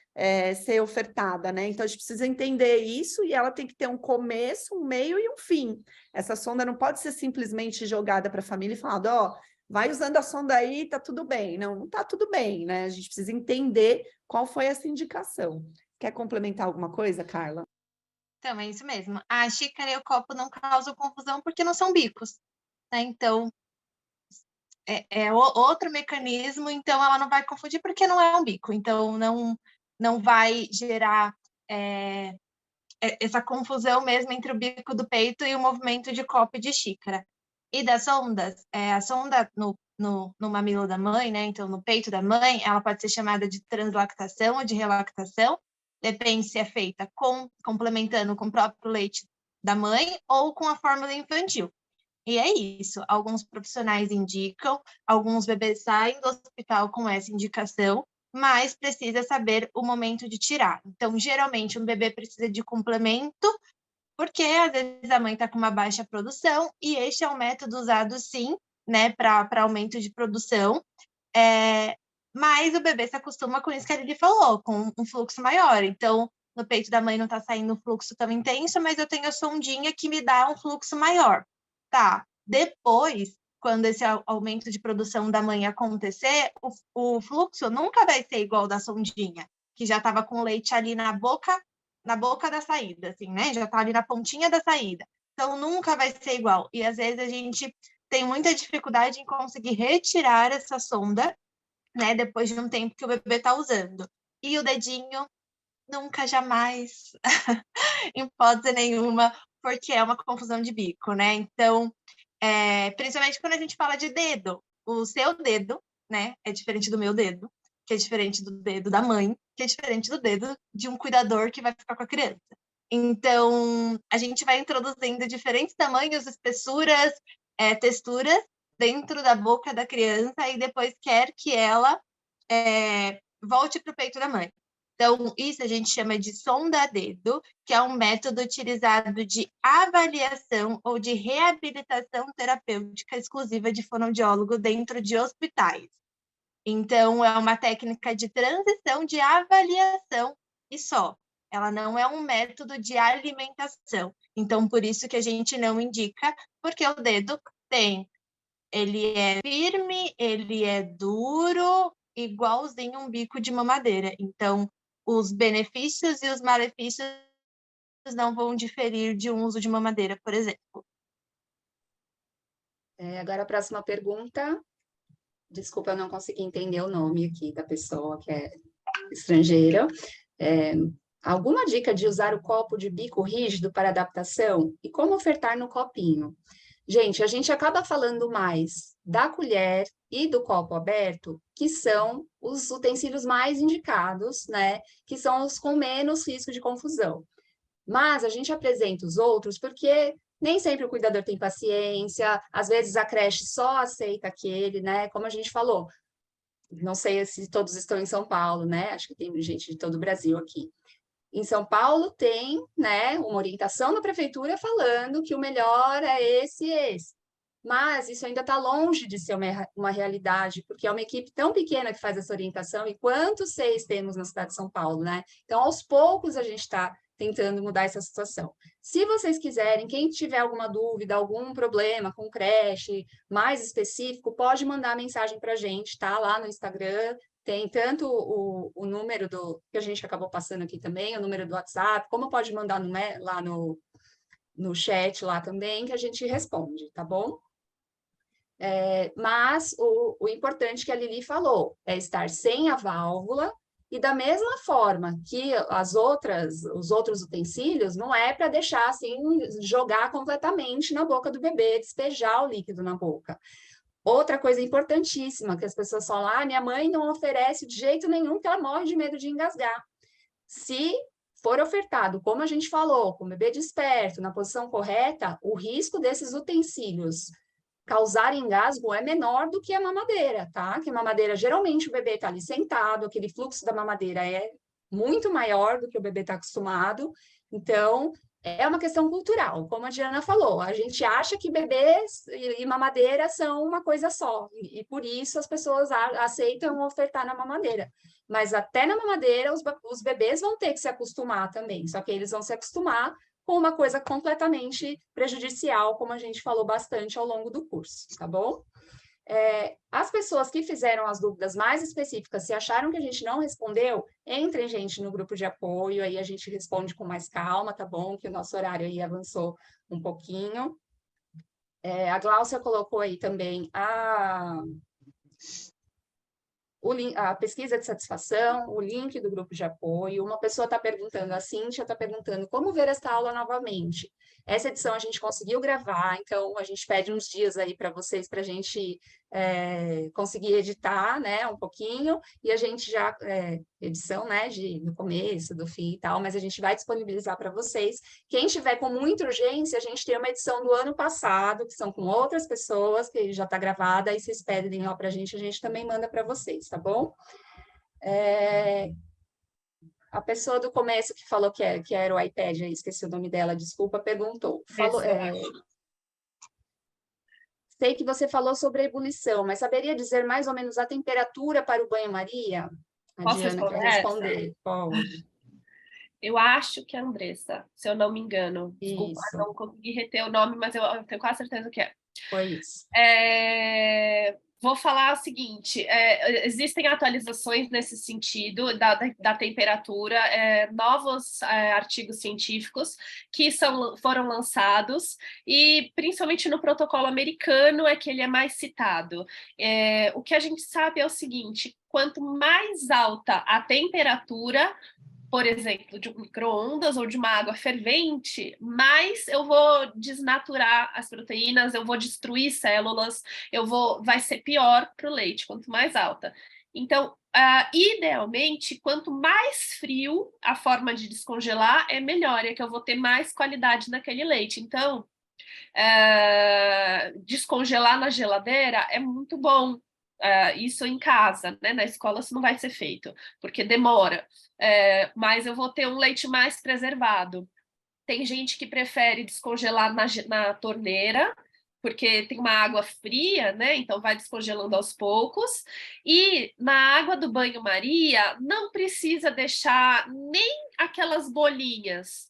ser ofertada, né? Então, a gente precisa entender isso, e ela tem que ter um começo, um meio e um fim. Essa sonda não pode ser simplesmente jogada para a família e falada, ó, vai usando a sonda aí, tá tudo bem. Não, não tá tudo bem, né? A gente precisa entender qual foi essa indicação. Quer complementar alguma coisa, Carla? Então, é isso mesmo. A xícara e o copo não causam confusão porque não são bicos, né? Então, outro mecanismo, então ela não vai confundir porque não é um bico. Então, não vai gerar essa confusão mesmo entre o bico do peito e o movimento de copo e de xícara. E das sondas, a sonda no mamilo da mãe, né? Então, no peito da mãe, ela pode ser chamada de translactação ou de relactação, depende se é feita complementando com o próprio leite da mãe ou com a fórmula infantil. E é isso, alguns profissionais indicam, alguns bebês saem do hospital com essa indicação, mas precisa saber o momento de tirar. Então, geralmente, um bebê precisa de complemento, porque às vezes a mãe está com uma baixa produção, e este é um método usado, sim, né, para aumento de produção, mas o bebê se acostuma com isso que ele falou, com um fluxo maior. Então, no peito da mãe não está saindo um fluxo tão intenso, mas eu tenho a sondinha que me dá um fluxo maior. Tá, depois, quando esse aumento de produção da mãe acontecer, o fluxo nunca vai ser igual da sondinha, que já estava com leite ali na boca da saída, assim, né? Já está ali na pontinha da saída. Então, nunca vai ser igual. E, às vezes, a gente tem muita dificuldade em conseguir retirar essa sonda, né? Depois de um tempo que o bebê está usando. E o dedinho nunca, jamais, em hipótese nenhuma, porque é uma confusão de bico, né? Então, principalmente quando a gente fala de dedo, o seu dedo, né, é diferente do meu dedo, que é diferente do dedo da mãe, que é diferente do dedo de um cuidador que vai ficar com a criança. Então, a gente vai introduzindo diferentes tamanhos, espessuras, texturas dentro da boca da criança e depois quer que ela volte para o peito da mãe. Então, isso a gente chama de sonda-dedo, que é um método utilizado de avaliação ou de reabilitação terapêutica exclusiva de fonoaudiólogo dentro de hospitais. Então, é uma técnica de transição de avaliação e só. Ela não é um método de alimentação. Então, por isso que a gente não indica, porque o dedo ele é firme, ele é duro, igualzinho um bico de mamadeira. Então, os benefícios e os malefícios não vão diferir de um uso de mamadeira, por exemplo. Agora a próxima pergunta. Desculpa, eu não consegui entender o nome aqui da pessoa que é estrangeira. Alguma dica de usar o copo de bico rígido para adaptação? E como ofertar no copinho? Gente, a gente acaba falando mais da colher e do copo aberto, que são os utensílios mais indicados, né? Que são os com menos risco de confusão. Mas a gente apresenta os outros porque nem sempre o cuidador tem paciência, às vezes a creche só aceita aquele, né? Como a gente falou, não sei se todos estão em São Paulo, né? Acho que tem gente de todo o Brasil aqui. Em São Paulo tem, né, uma orientação da prefeitura falando que o melhor é esse e esse. Mas isso ainda está longe de ser uma realidade, porque é uma equipe tão pequena que faz essa orientação, e quantos seis temos na cidade de São Paulo, né? Então, aos poucos, a gente está tentando mudar essa situação. Se vocês quiserem, quem tiver alguma dúvida, algum problema com creche mais específico, pode mandar mensagem para a gente, tá? Lá no Instagram, tem tanto o número que a gente acabou passando aqui também, o número do WhatsApp, como pode mandar lá no chat lá também, que a gente responde, tá bom? Mas o importante que a Lili falou é estar sem a válvula, e da mesma forma que os outros utensílios, não é para deixar assim, jogar completamente na boca do bebê, despejar o líquido na boca. Outra coisa importantíssima, que as pessoas falam, minha mãe não oferece de jeito nenhum, porque ela morre de medo de engasgar. Se for ofertado, como a gente falou, com o bebê desperto, na posição correta, o risco desses utensílios causar engasgo é menor do que a mamadeira, tá? Que a mamadeira, geralmente o bebê está ali sentado, aquele fluxo da mamadeira é muito maior do que o bebê está acostumado, então é uma questão cultural, como a Diana falou, a gente acha que bebês e mamadeira são uma coisa só, e por isso as pessoas aceitam ofertar na mamadeira, mas até na mamadeira os bebês vão ter que se acostumar também, só que eles vão se acostumar com uma coisa completamente prejudicial, como a gente falou bastante ao longo do curso, tá bom? As pessoas que fizeram as dúvidas mais específicas, se acharam que a gente não respondeu, entrem, gente, no grupo de apoio, aí a gente responde com mais calma, tá bom? Que o nosso horário aí avançou um pouquinho. A Gláucia colocou aí também a pesquisa de satisfação, o link do grupo de apoio. Uma pessoa está perguntando, a Cíntia está perguntando, como ver esta aula novamente? Essa edição a gente conseguiu gravar, então a gente pede uns dias aí para vocês, para a gente conseguir editar, né, um pouquinho, e a gente já, edição, né, do começo, do fim e tal, mas a gente vai disponibilizar para vocês. Quem tiver com muita urgência, a gente tem uma edição do ano passado, que são com outras pessoas, que já está gravada, e vocês pedem para a gente também manda para vocês, tá bom? A pessoa do começo que falou que era o iPad, aí esqueci o nome dela, desculpa, perguntou. Sei que você falou sobre a ebulição, mas saberia dizer mais ou menos a temperatura para o banho-maria? A Posso Diana quer responder. Pode. Eu acho que é Andressa, se eu não me engano. Desculpa, Isso. não consegui reter o nome, mas eu tenho quase certeza que é. Foi isso. Vou falar o seguinte, existem atualizações nesse sentido da temperatura, novos artigos científicos que foram lançados, e principalmente no protocolo americano é que ele é mais citado. O que a gente sabe é o seguinte, quanto mais alta a temperatura, por exemplo, de um micro-ondas ou de uma água fervente, mais eu vou desnaturar as proteínas, eu vou destruir células, vai ser pior para o leite, quanto mais alta. Então, idealmente, quanto mais frio a forma de descongelar, é melhor, é que eu vou ter mais qualidade naquele leite. Então, descongelar na geladeira é muito bom. Isso em casa, né? Na escola isso não vai ser feito, porque demora. Mas eu vou ter um leite mais preservado. Tem gente que prefere descongelar na torneira, porque tem uma água fria, né? Então vai descongelando aos poucos. E na água do banho-maria, não precisa deixar nem aquelas bolinhas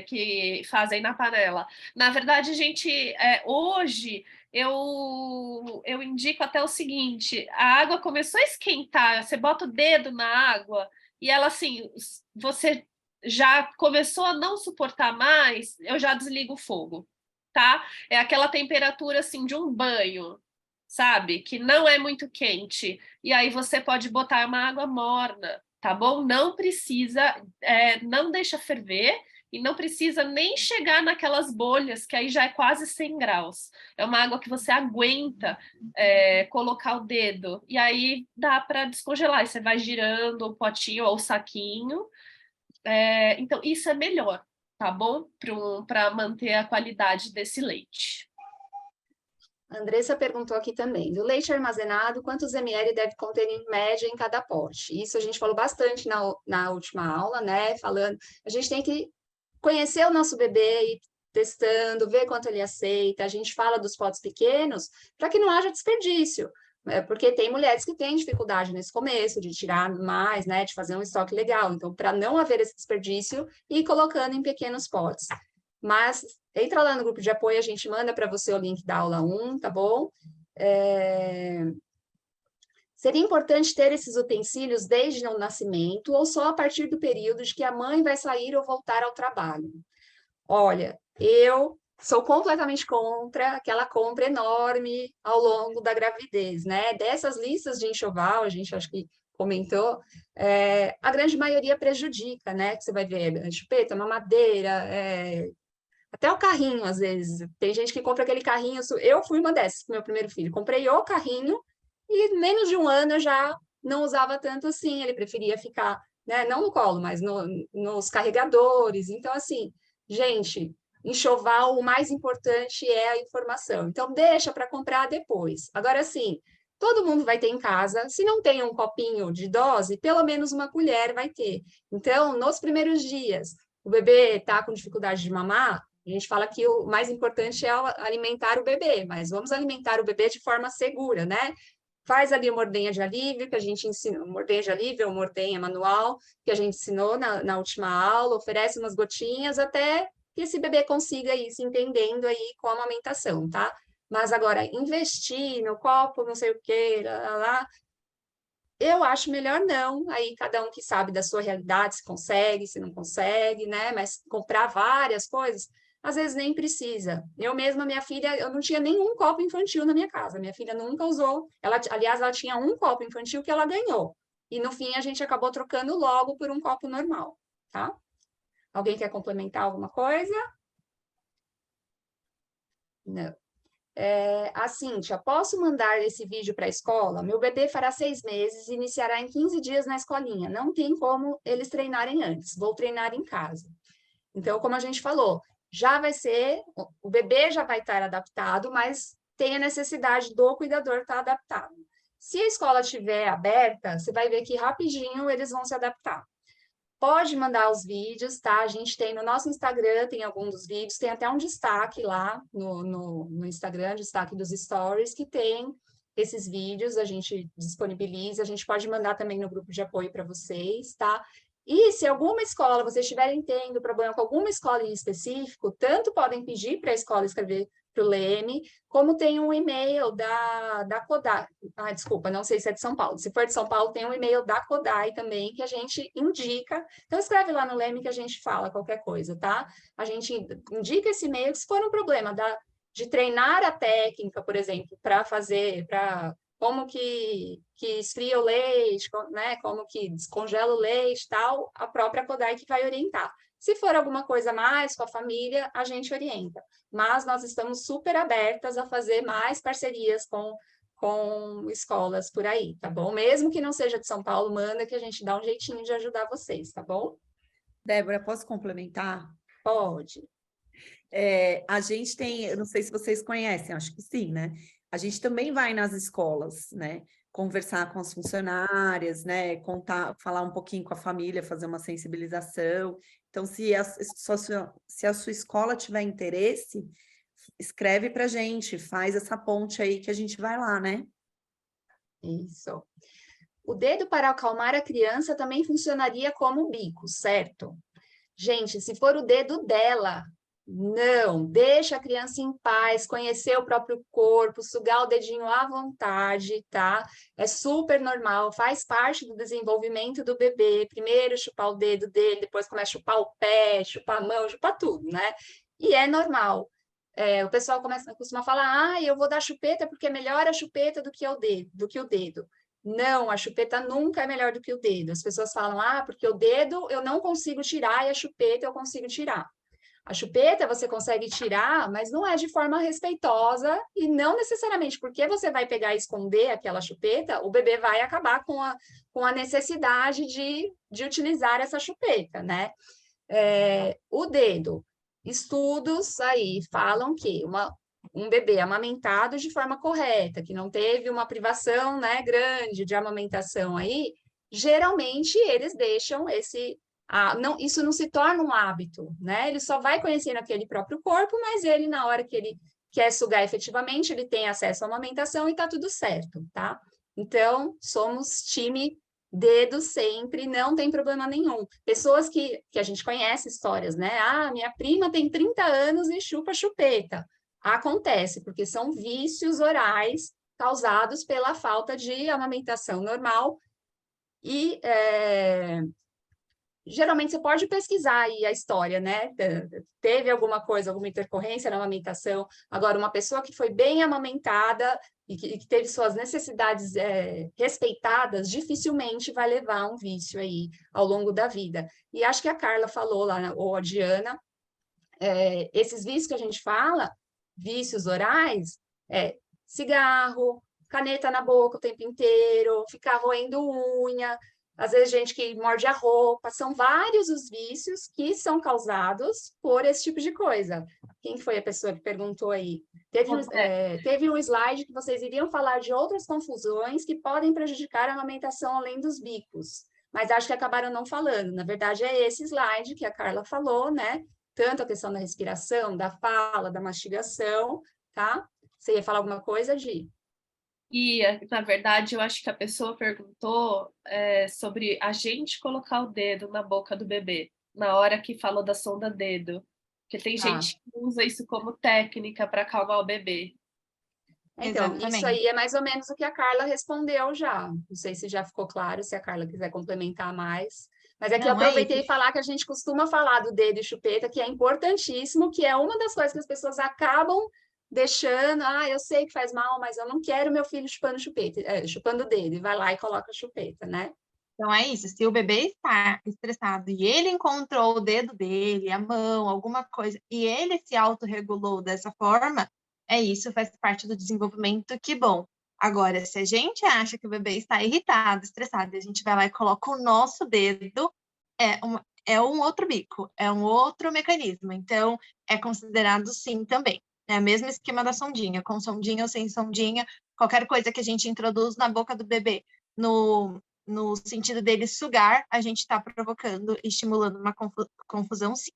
que fazem na panela. Na verdade, gente, hoje eu indico até o seguinte: a água começou a esquentar, você bota o dedo na água e ela assim, você já começou a não suportar mais, eu já desligo o fogo. Tá? É aquela temperatura assim de um banho, sabe? Que não é muito quente. E aí você pode botar uma água morna, tá bom? Não precisa, não deixa ferver e não precisa nem chegar naquelas bolhas, que aí já é quase 100 graus. É uma água que você aguenta colocar o dedo. E aí dá para descongelar. E você vai girando o potinho ou o saquinho. Então, isso é melhor. Tá bom? Para manter a qualidade desse leite. A Andressa perguntou aqui também, do leite armazenado, quantos ml deve conter em média em cada pote? Isso a gente falou bastante na última aula, né? Falando, a gente tem que conhecer o nosso bebê e testando, ver quanto ele aceita. A gente fala dos potes pequenos para que não haja desperdício. Porque tem mulheres que têm dificuldade nesse começo de tirar mais, né, de fazer um estoque legal. Então, para não haver esse desperdício, ir colocando em pequenos potes. Mas entra lá no grupo de apoio, a gente manda para você o link da aula 1, tá bom? Seria importante ter esses utensílios desde o nascimento ou só a partir do período de que a mãe vai sair ou voltar ao trabalho? Olha, eu sou completamente contra aquela compra enorme ao longo da gravidez, né? Dessas listas de enxoval, a gente acho que comentou, a grande maioria prejudica, né? Que você vai ver chupeta, mamadeira, até o carrinho, às vezes. Tem gente que compra aquele carrinho, eu fui uma dessas com meu primeiro filho, comprei o carrinho e menos de um ano eu já não usava tanto assim, ele preferia ficar, né? Não no colo, mas nos carregadores. Então, assim, gente, enxoval, o mais importante é a informação. Então, deixa para comprar depois. Agora, sim, todo mundo vai ter em casa. Se não tem um copinho de dose, pelo menos uma colher vai ter. Então, nos primeiros dias, o bebê está com dificuldade de mamar, a gente fala que o mais importante é alimentar o bebê, mas vamos alimentar o bebê de forma segura, né? Faz ali uma ordenha de alívio, que a gente ensinou, uma ordenha de alívio, uma ordenha manual, que a gente ensinou na última aula, oferece umas gotinhas até que esse bebê consiga ir se entendendo aí com a amamentação, tá? Mas agora, investir no copo, não sei o quê, lá, eu acho melhor não, aí cada um que sabe da sua realidade, se consegue, se não consegue, né? Mas comprar várias coisas, às vezes nem precisa. Eu mesma, minha filha, eu não tinha nenhum copo infantil na minha casa. Minha filha nunca usou. Aliás, ela tinha um copo infantil que ela ganhou. E no fim a gente acabou trocando logo por um copo normal, tá? Alguém quer complementar alguma coisa? Não. A Cíntia, posso mandar esse vídeo para a escola? Meu bebê fará 6 meses e iniciará em 15 dias na escolinha. Não tem como eles treinarem antes. Vou treinar em casa. Então, como a gente falou, já vai ser, o bebê já vai estar adaptado, mas tem a necessidade do cuidador estar adaptado. Se a escola estiver aberta, você vai ver que rapidinho eles vão se adaptar. Pode mandar os vídeos, tá? A gente tem no nosso Instagram, tem alguns dos vídeos, tem até um destaque lá no Instagram, destaque dos stories, que tem esses vídeos, a gente disponibiliza, a gente pode mandar também no grupo de apoio para vocês, tá? E se alguma escola, vocês estiverem tendo problema com alguma escola em específico, tanto podem pedir para a escola escrever para o Leme, como tem um e-mail da Kodai. Desculpa, não sei se é de São Paulo. Se for de São Paulo, tem um e-mail da Kodai também, que a gente indica. Então, escreve lá no Leme que a gente fala qualquer coisa, tá? A gente indica esse e-mail, se for um problema de treinar a técnica, por exemplo, para como que esfria o leite, né? Como que descongela o leite e tal, a própria Kodai que vai orientar. Se for alguma coisa mais com a família, a gente orienta. Mas nós estamos super abertas a fazer mais parcerias com escolas por aí, tá bom? Mesmo que não seja de São Paulo, manda que a gente dá um jeitinho de ajudar vocês, tá bom? Débora, posso complementar? Pode. A gente tem, eu não sei se vocês conhecem, acho que sim, né? A gente também vai nas escolas, né? Conversar com as funcionárias, né? Contar, falar um pouquinho com a família, fazer uma sensibilização. Então, se a sua escola tiver interesse, escreve para a gente, faz essa ponte aí que a gente vai lá, né? Isso. O dedo para acalmar a criança também funcionaria como bico, certo? Gente, se for o dedo dela, não, deixa a criança em paz, conhecer o próprio corpo, sugar o dedinho à vontade, tá? É super normal, faz parte do desenvolvimento do bebê. Primeiro chupar o dedo dele, depois começa a chupar o pé, chupar a mão, chupar tudo, né? E é normal. O pessoal costuma falar, eu vou dar chupeta porque é melhor a chupeta do que o dedo. Não, a chupeta nunca é melhor do que o dedo. As pessoas falam, porque o dedo eu não consigo tirar e a chupeta eu consigo tirar. A chupeta você consegue tirar, mas não é de forma respeitosa e não necessariamente porque você vai pegar e esconder aquela chupeta, o bebê vai acabar com a necessidade de utilizar essa chupeta, né? O dedo. Estudos aí falam que um bebê amamentado de forma correta, que não teve uma privação, né, grande de amamentação aí, geralmente eles deixam isso não se torna um hábito, né? Ele só vai conhecendo aquele próprio corpo, mas ele, na hora que ele quer sugar efetivamente, ele tem acesso à amamentação e tá tudo certo, tá? Então, somos time dedo sempre, não tem problema nenhum. Pessoas que a gente conhece histórias, né? Minha prima tem 30 anos e chupa chupeta. Acontece, porque são vícios orais causados pela falta de amamentação normal e geralmente você pode pesquisar aí a história, né? Teve alguma coisa, alguma intercorrência na amamentação. Agora, uma pessoa que foi bem amamentada e que teve suas necessidades respeitadas, dificilmente vai levar um vício aí ao longo da vida. E acho que a Carla falou lá, ou a Diana, esses vícios que a gente fala, vícios orais, cigarro, caneta na boca o tempo inteiro, ficar roendo unha, às vezes gente que morde a roupa, são vários os vícios que são causados por esse tipo de coisa. Quem foi a pessoa que perguntou aí? Teve um slide que vocês iriam falar de outras confusões que podem prejudicar a amamentação além dos bicos, mas acho que acabaram não falando. Na verdade, é esse slide que a Carla falou, né? Tanto a questão da respiração, da fala, da mastigação, tá? Você ia falar alguma coisa, Gi? E, na verdade, eu acho que a pessoa perguntou sobre a gente colocar o dedo na boca do bebê, na hora que falou da sonda dedo. Porque tem gente que usa isso como técnica para acalmar o bebê. Então, Exatamente. isso aí é mais ou menos o que a Carla respondeu já. Não sei se já ficou claro, se a Carla quiser complementar mais. Mas é que eu aproveitei e falar que a gente costuma falar do dedo e chupeta, que é importantíssimo, que é uma das coisas que as pessoas acabam deixando. Eu sei que faz mal, mas eu não quero meu filho chupando chupando o dedo. E vai lá e coloca a chupeta, né? Então é isso, se o bebê está estressado e ele encontrou o dedo dele, a mão, alguma coisa, e ele se autorregulou dessa forma, isso faz parte do desenvolvimento, que bom. Agora, se a gente acha que o bebê está irritado, estressado, e a gente vai lá e coloca o nosso dedo, é um outro bico, é um outro mecanismo, então é considerado sim também. É o mesmo esquema da sondinha, com sondinha ou sem sondinha, qualquer coisa que a gente introduz na boca do bebê, no sentido dele sugar, a gente está provocando e estimulando uma confusão, sim.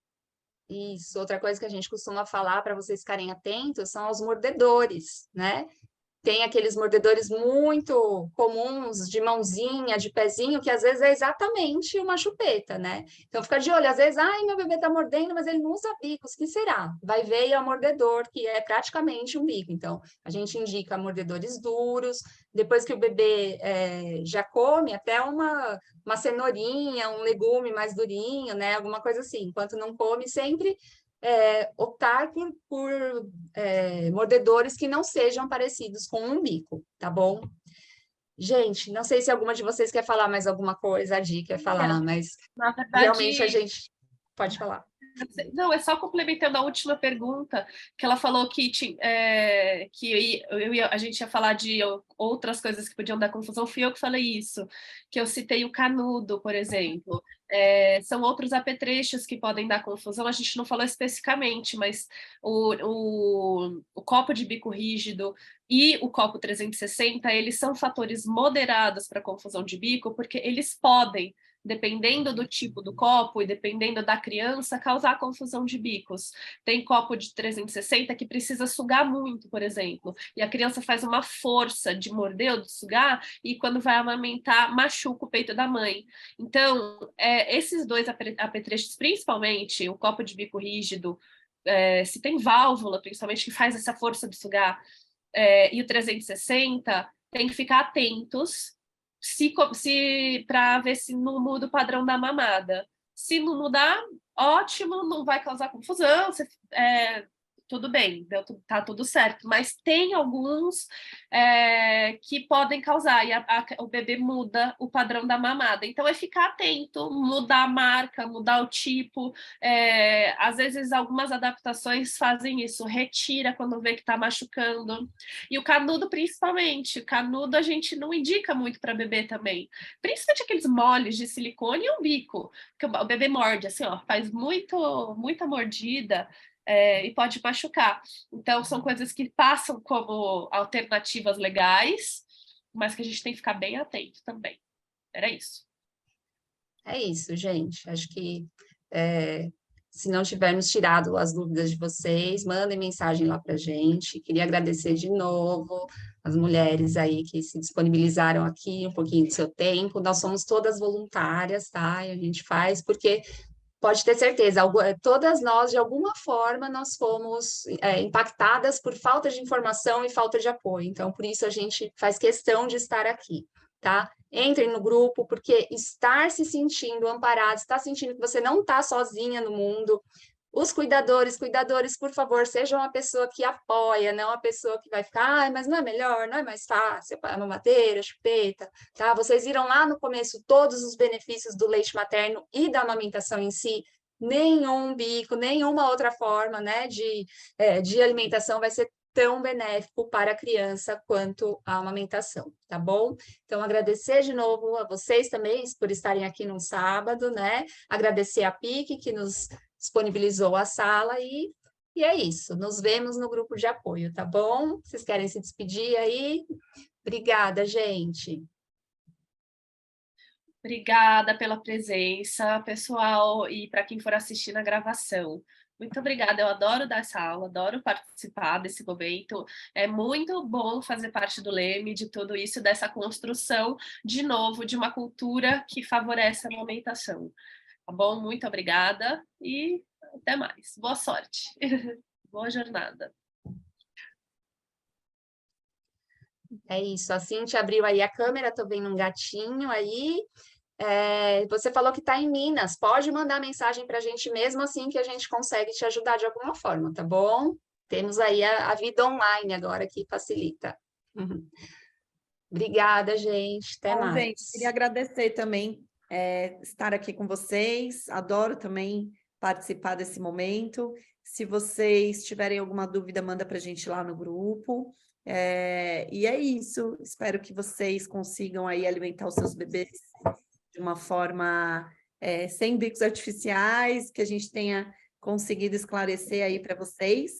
Isso, outra coisa que a gente costuma falar para vocês ficarem atentos são os mordedores, né? Tem aqueles mordedores muito comuns de mãozinha, de pezinho, que às vezes é exatamente uma chupeta, né? Então fica de olho, às vezes, meu bebê tá mordendo, mas ele não usa bicos, que será? Vai ver e é um mordedor, que é praticamente um bico. Então, a gente indica mordedores duros, depois que o bebê já come, até uma cenourinha, um legume mais durinho, né? Alguma coisa assim. Enquanto não come, sempre optar por mordedores que não sejam parecidos com um bico, tá bom? Gente, não sei se alguma de vocês quer falar mais alguma coisa, a Di quer falar, mas Na realmente a verdade, gente pode falar. não, é só complementando a última pergunta, que ela falou que a gente ia falar de outras coisas que podiam dar confusão, fui eu que falei isso, que eu citei o canudo, por exemplo. São outros apetrechos que podem dar confusão, a gente não falou especificamente, mas o copo de bico rígido e o copo 360, eles são fatores moderados para confusão de bico, porque eles podem, dependendo do tipo do copo e dependendo da criança, causar confusão de bicos. Tem copo de 360 que precisa sugar muito, por exemplo, e a criança faz uma força de morder ou de sugar, e quando vai amamentar, machuca o peito da mãe. Então, esses dois apetrechos, principalmente o copo de bico rígido, se tem válvula, principalmente, que faz essa força de sugar, e o 360, tem que ficar atentos para ver se não muda o padrão da mamada. Se não mudar, ótimo, não vai causar confusão, tudo bem, tá tudo certo. Mas tem alguns que podem causar, e o bebê muda o padrão da mamada. Então, é ficar atento, mudar a marca, mudar o tipo. Às vezes, algumas adaptações fazem isso, retira quando vê que está machucando. E o canudo, principalmente. O canudo a gente não indica muito para bebê também. Principalmente aqueles moles de silicone e o bico. Que o bebê morde, assim, ó, faz muita mordida. E pode machucar. Então, são coisas que passam como alternativas legais, mas que a gente tem que ficar bem atento também. Era isso. É isso, gente. Acho que se não tivermos tirado as dúvidas de vocês, mandem mensagem lá para a gente. Queria agradecer de novo as mulheres aí que se disponibilizaram aqui, um pouquinho do seu tempo. Nós somos todas voluntárias, tá? E a gente faz porque pode ter certeza, todas nós, de alguma forma, nós fomos impactadas por falta de informação e falta de apoio. Então, por isso a gente faz questão de estar aqui, tá? Entrem no grupo, porque estar se sentindo amparado, estar sentindo que você não está sozinha no mundo. Os cuidadores, por favor, sejam uma pessoa que apoia, não a pessoa que vai ficar, mas não é melhor, não é mais fácil, a mamadeira, a chupeta, tá? Vocês viram lá no começo todos os benefícios do leite materno e da amamentação em si. Nenhum bico, nenhuma outra forma, né, de alimentação vai ser tão benéfico para a criança quanto a amamentação, tá bom? Então, agradecer de novo a vocês também por estarem aqui no sábado, né? Agradecer a PIC, que nos disponibilizou a sala e é isso. Nos vemos no grupo de apoio, tá bom? Vocês querem se despedir aí? Obrigada, gente. Obrigada pela presença, pessoal, e para quem for assistir na gravação. Muito obrigada, eu adoro dar essa aula, adoro participar desse momento. É muito bom fazer parte do Leme, de tudo isso, dessa construção, de novo, de uma cultura que favorece a amamentação. Tá bom? Muito obrigada e até mais. Boa sorte. Boa jornada. É isso, a Cintia abriu aí a câmera, tô vendo um gatinho aí. Você falou que está em Minas, pode mandar mensagem para a gente mesmo assim que a gente consegue te ajudar de alguma forma, tá bom? Temos aí a vida online agora que facilita. Uhum. Obrigada, gente. Até mais. Gente, queria agradecer também estar aqui com vocês. Adoro também participar desse momento. Se vocês tiverem alguma dúvida, manda para a gente lá no grupo. E é isso. Espero que vocês consigam aí alimentar os seus bebês de uma forma sem bicos artificiais, que a gente tenha conseguido esclarecer aí para vocês.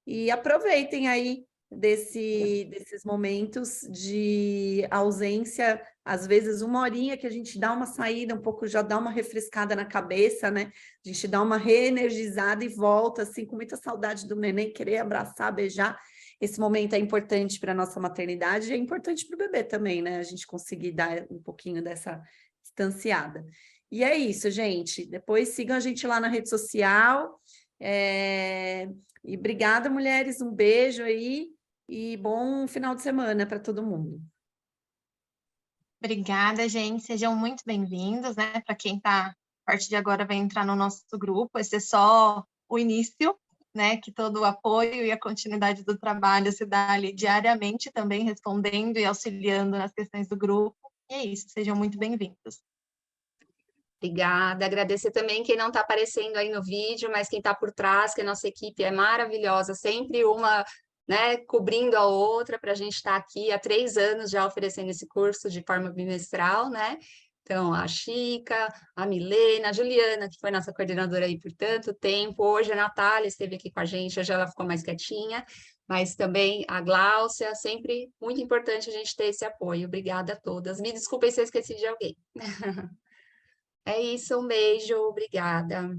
E aproveitem aí desses momentos de ausência, às vezes 1 horinha que a gente dá uma saída, um pouco já dá uma refrescada na cabeça, né? A gente dá uma reenergizada e volta, assim, com muita saudade do neném, querer abraçar, beijar. Esse momento é importante para a nossa maternidade e é importante para o bebê também, né? A gente conseguir dar um pouquinho dessa distanciada. E é isso, gente. Depois sigam a gente lá na rede social. E obrigada, mulheres. Um beijo aí. E bom final de semana para todo mundo. Obrigada, gente. Sejam muito bem-vindos, né? Para quem está, a partir de agora, vai entrar no nosso grupo. Esse é só o início. né, que todo o apoio e a continuidade do trabalho se dá ali diariamente, também respondendo e auxiliando nas questões do grupo. E é isso, sejam muito bem-vindos. Obrigada, agradecer também quem não está aparecendo aí no vídeo, mas quem está por trás, que a nossa equipe é maravilhosa, sempre uma, né, cobrindo a outra, para a gente estar aqui há 3 anos já oferecendo esse curso de forma bimestral, né? Então, a Chica, a Milena, a Juliana, que foi nossa coordenadora aí por tanto tempo, hoje a Natália esteve aqui com a gente, hoje ela ficou mais quietinha, mas também a Gláucia, sempre muito importante a gente ter esse apoio. Obrigada a todas. Me desculpem se eu esqueci de alguém. É isso, um beijo, obrigada.